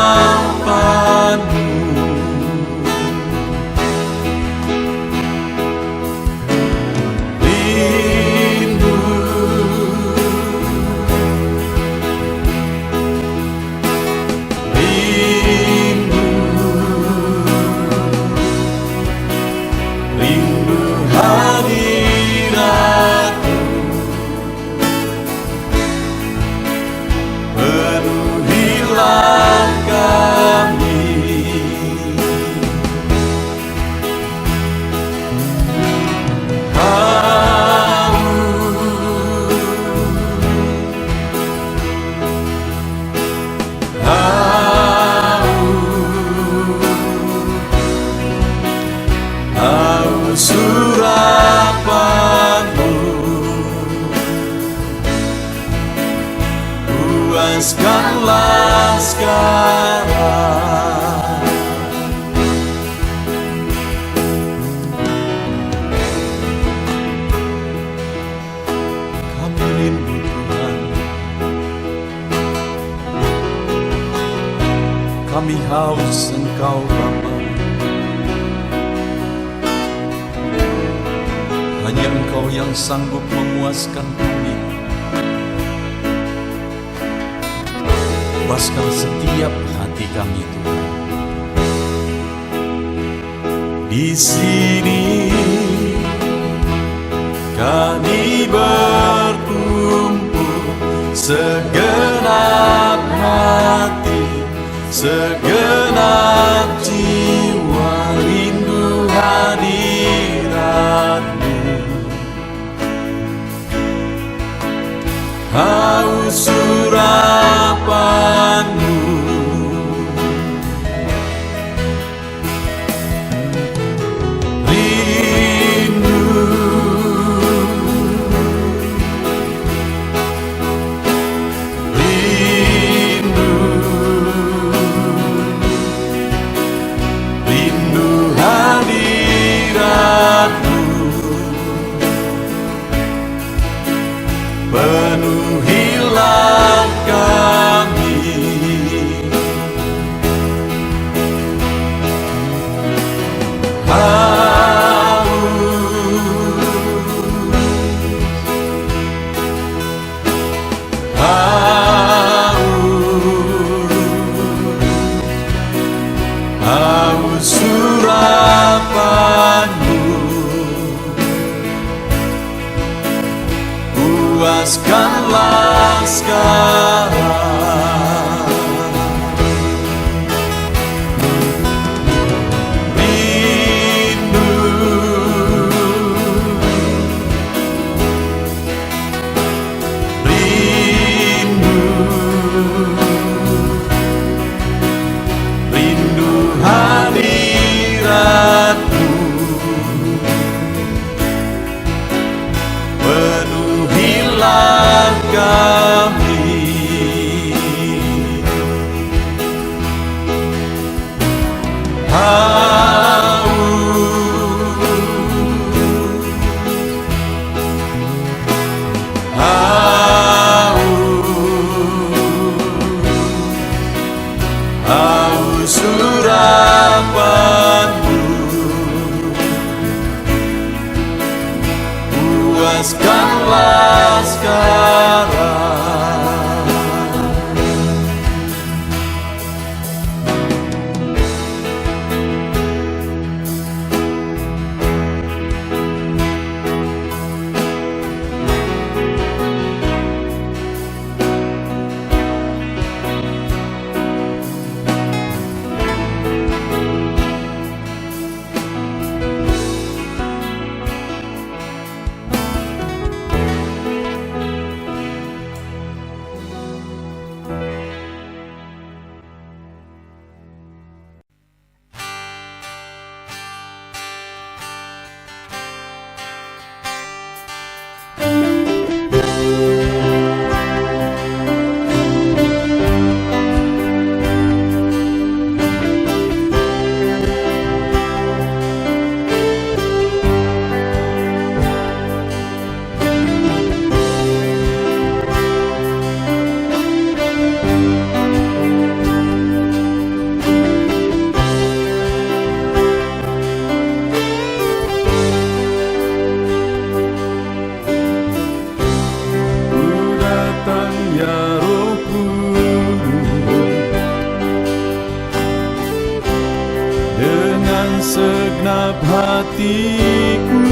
kami haus Engkau Bapa. Hanya Engkau yang sanggup memuaskan kami. Puaskan setiap hati kami Tuhan. Di sini kami berkumpul, segenap hati, segenap jiwa rindu hadirat-Mu. Haus urapan-Mu, penuhilah kami. Haus urapan-Mu, puaskanlah sekarang. Rindu, rindu, rindu hadirat-Mu. Penuhilah kami. Haus urapan-Mu, puaskanlah sekarang. Segenap hatiku,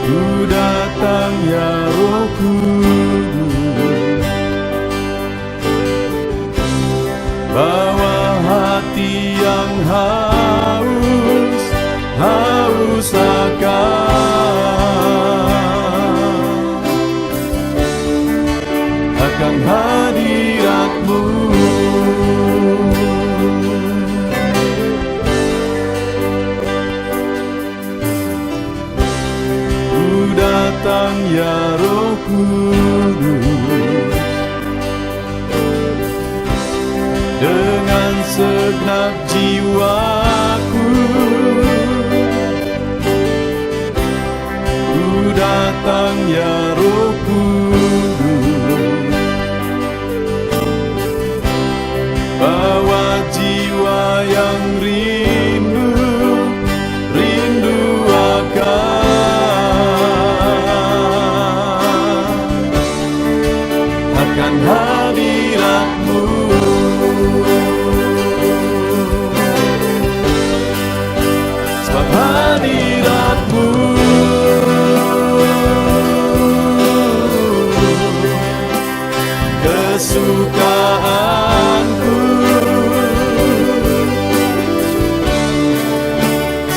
ku datang ya Roh Kudus. Bawa hati yang haus, haus akan hadirat-Mu. Datang ya Roh Kudus, dengan segenap jiwaku, ku datang ya Roh Kudus. bawa jiwa yang rindu akan hadirat-Mu. Sebab hadirat-Mu kesukaanku.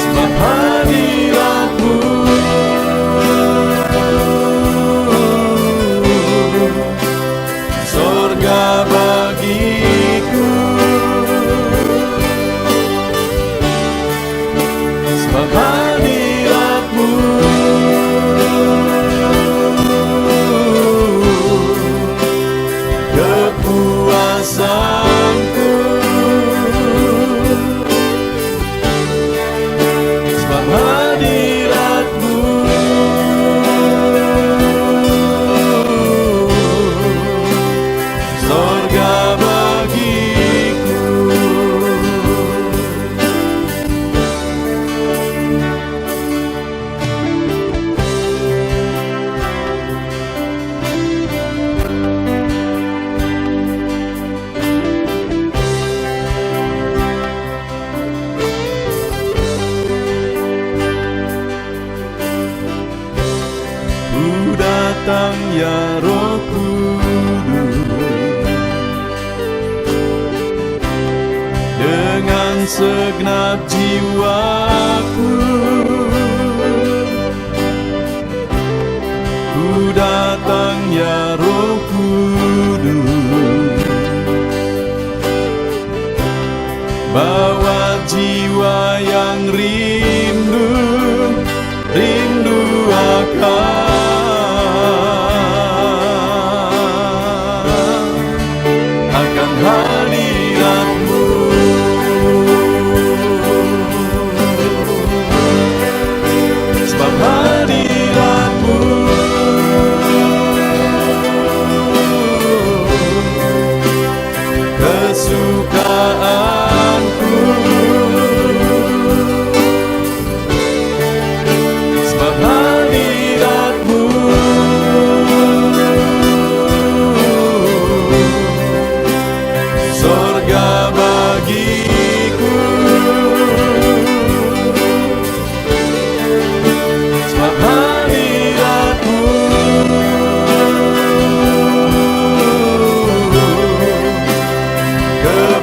Sebab hadirat-Mu sorga bagiku. Sebab hadirat-Mu kepuasanku. Sebab hadirat-Mu sorga bagiku. Ku datang ya Roh Kudus dengan segenap jiwaku. Ku datang ya Roh Kudus, bawa jiwa yang rindu akan hadirat-Mu. Sebab hadirat-Mu kesukaanku. Sebab hadirat-Mu sorga bagiku. Sebab hadirat-Mu kepuasanku.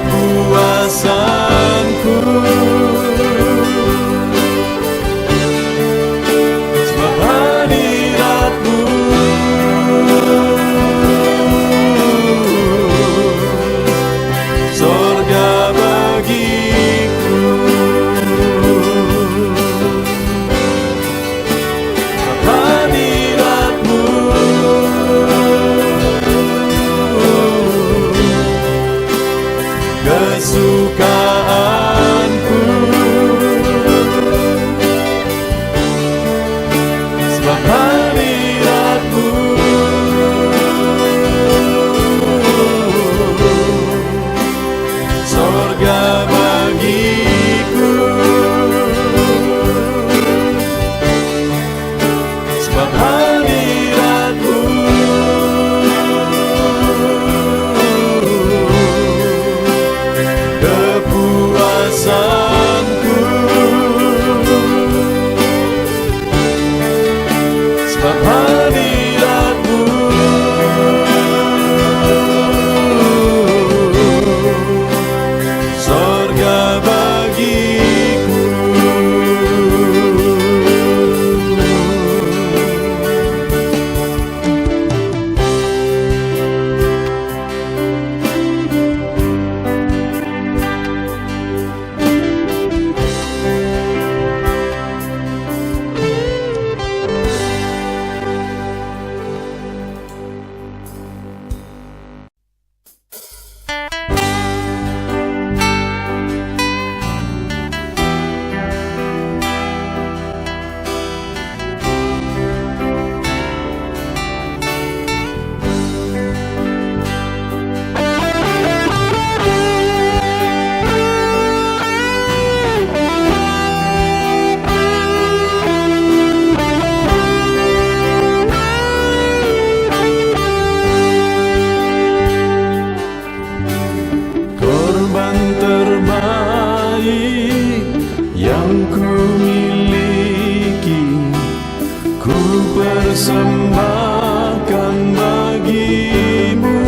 persembahkan bagimu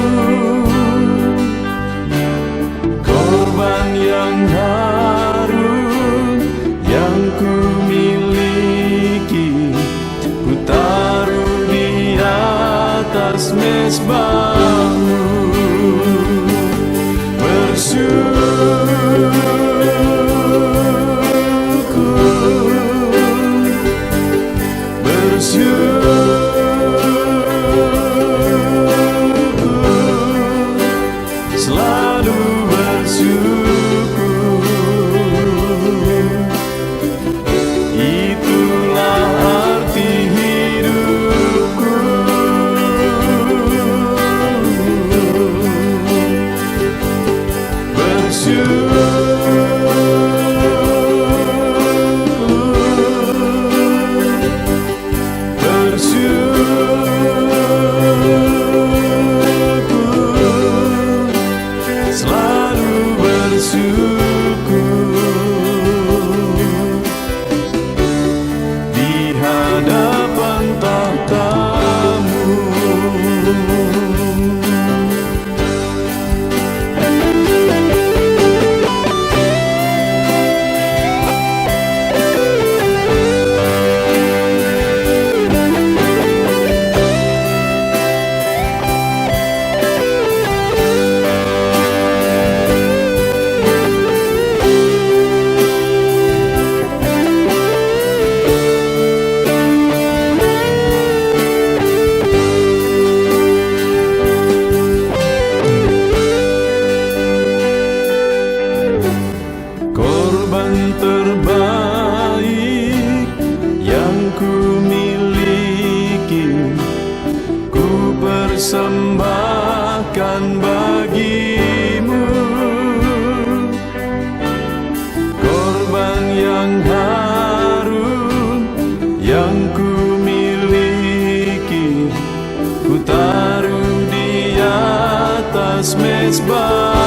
korban yang harum yang ku miliki, ku taruh di atas mezbahmu. Selalu bersyukur, itulah arti hidupku. Selalu bersyukur di hadapan tahta-Mu. Korban terbaik yang ku miliki, ku persembahkan bagimu. Korban yang harum yang ku miliki, ku taruh di atas mezbah.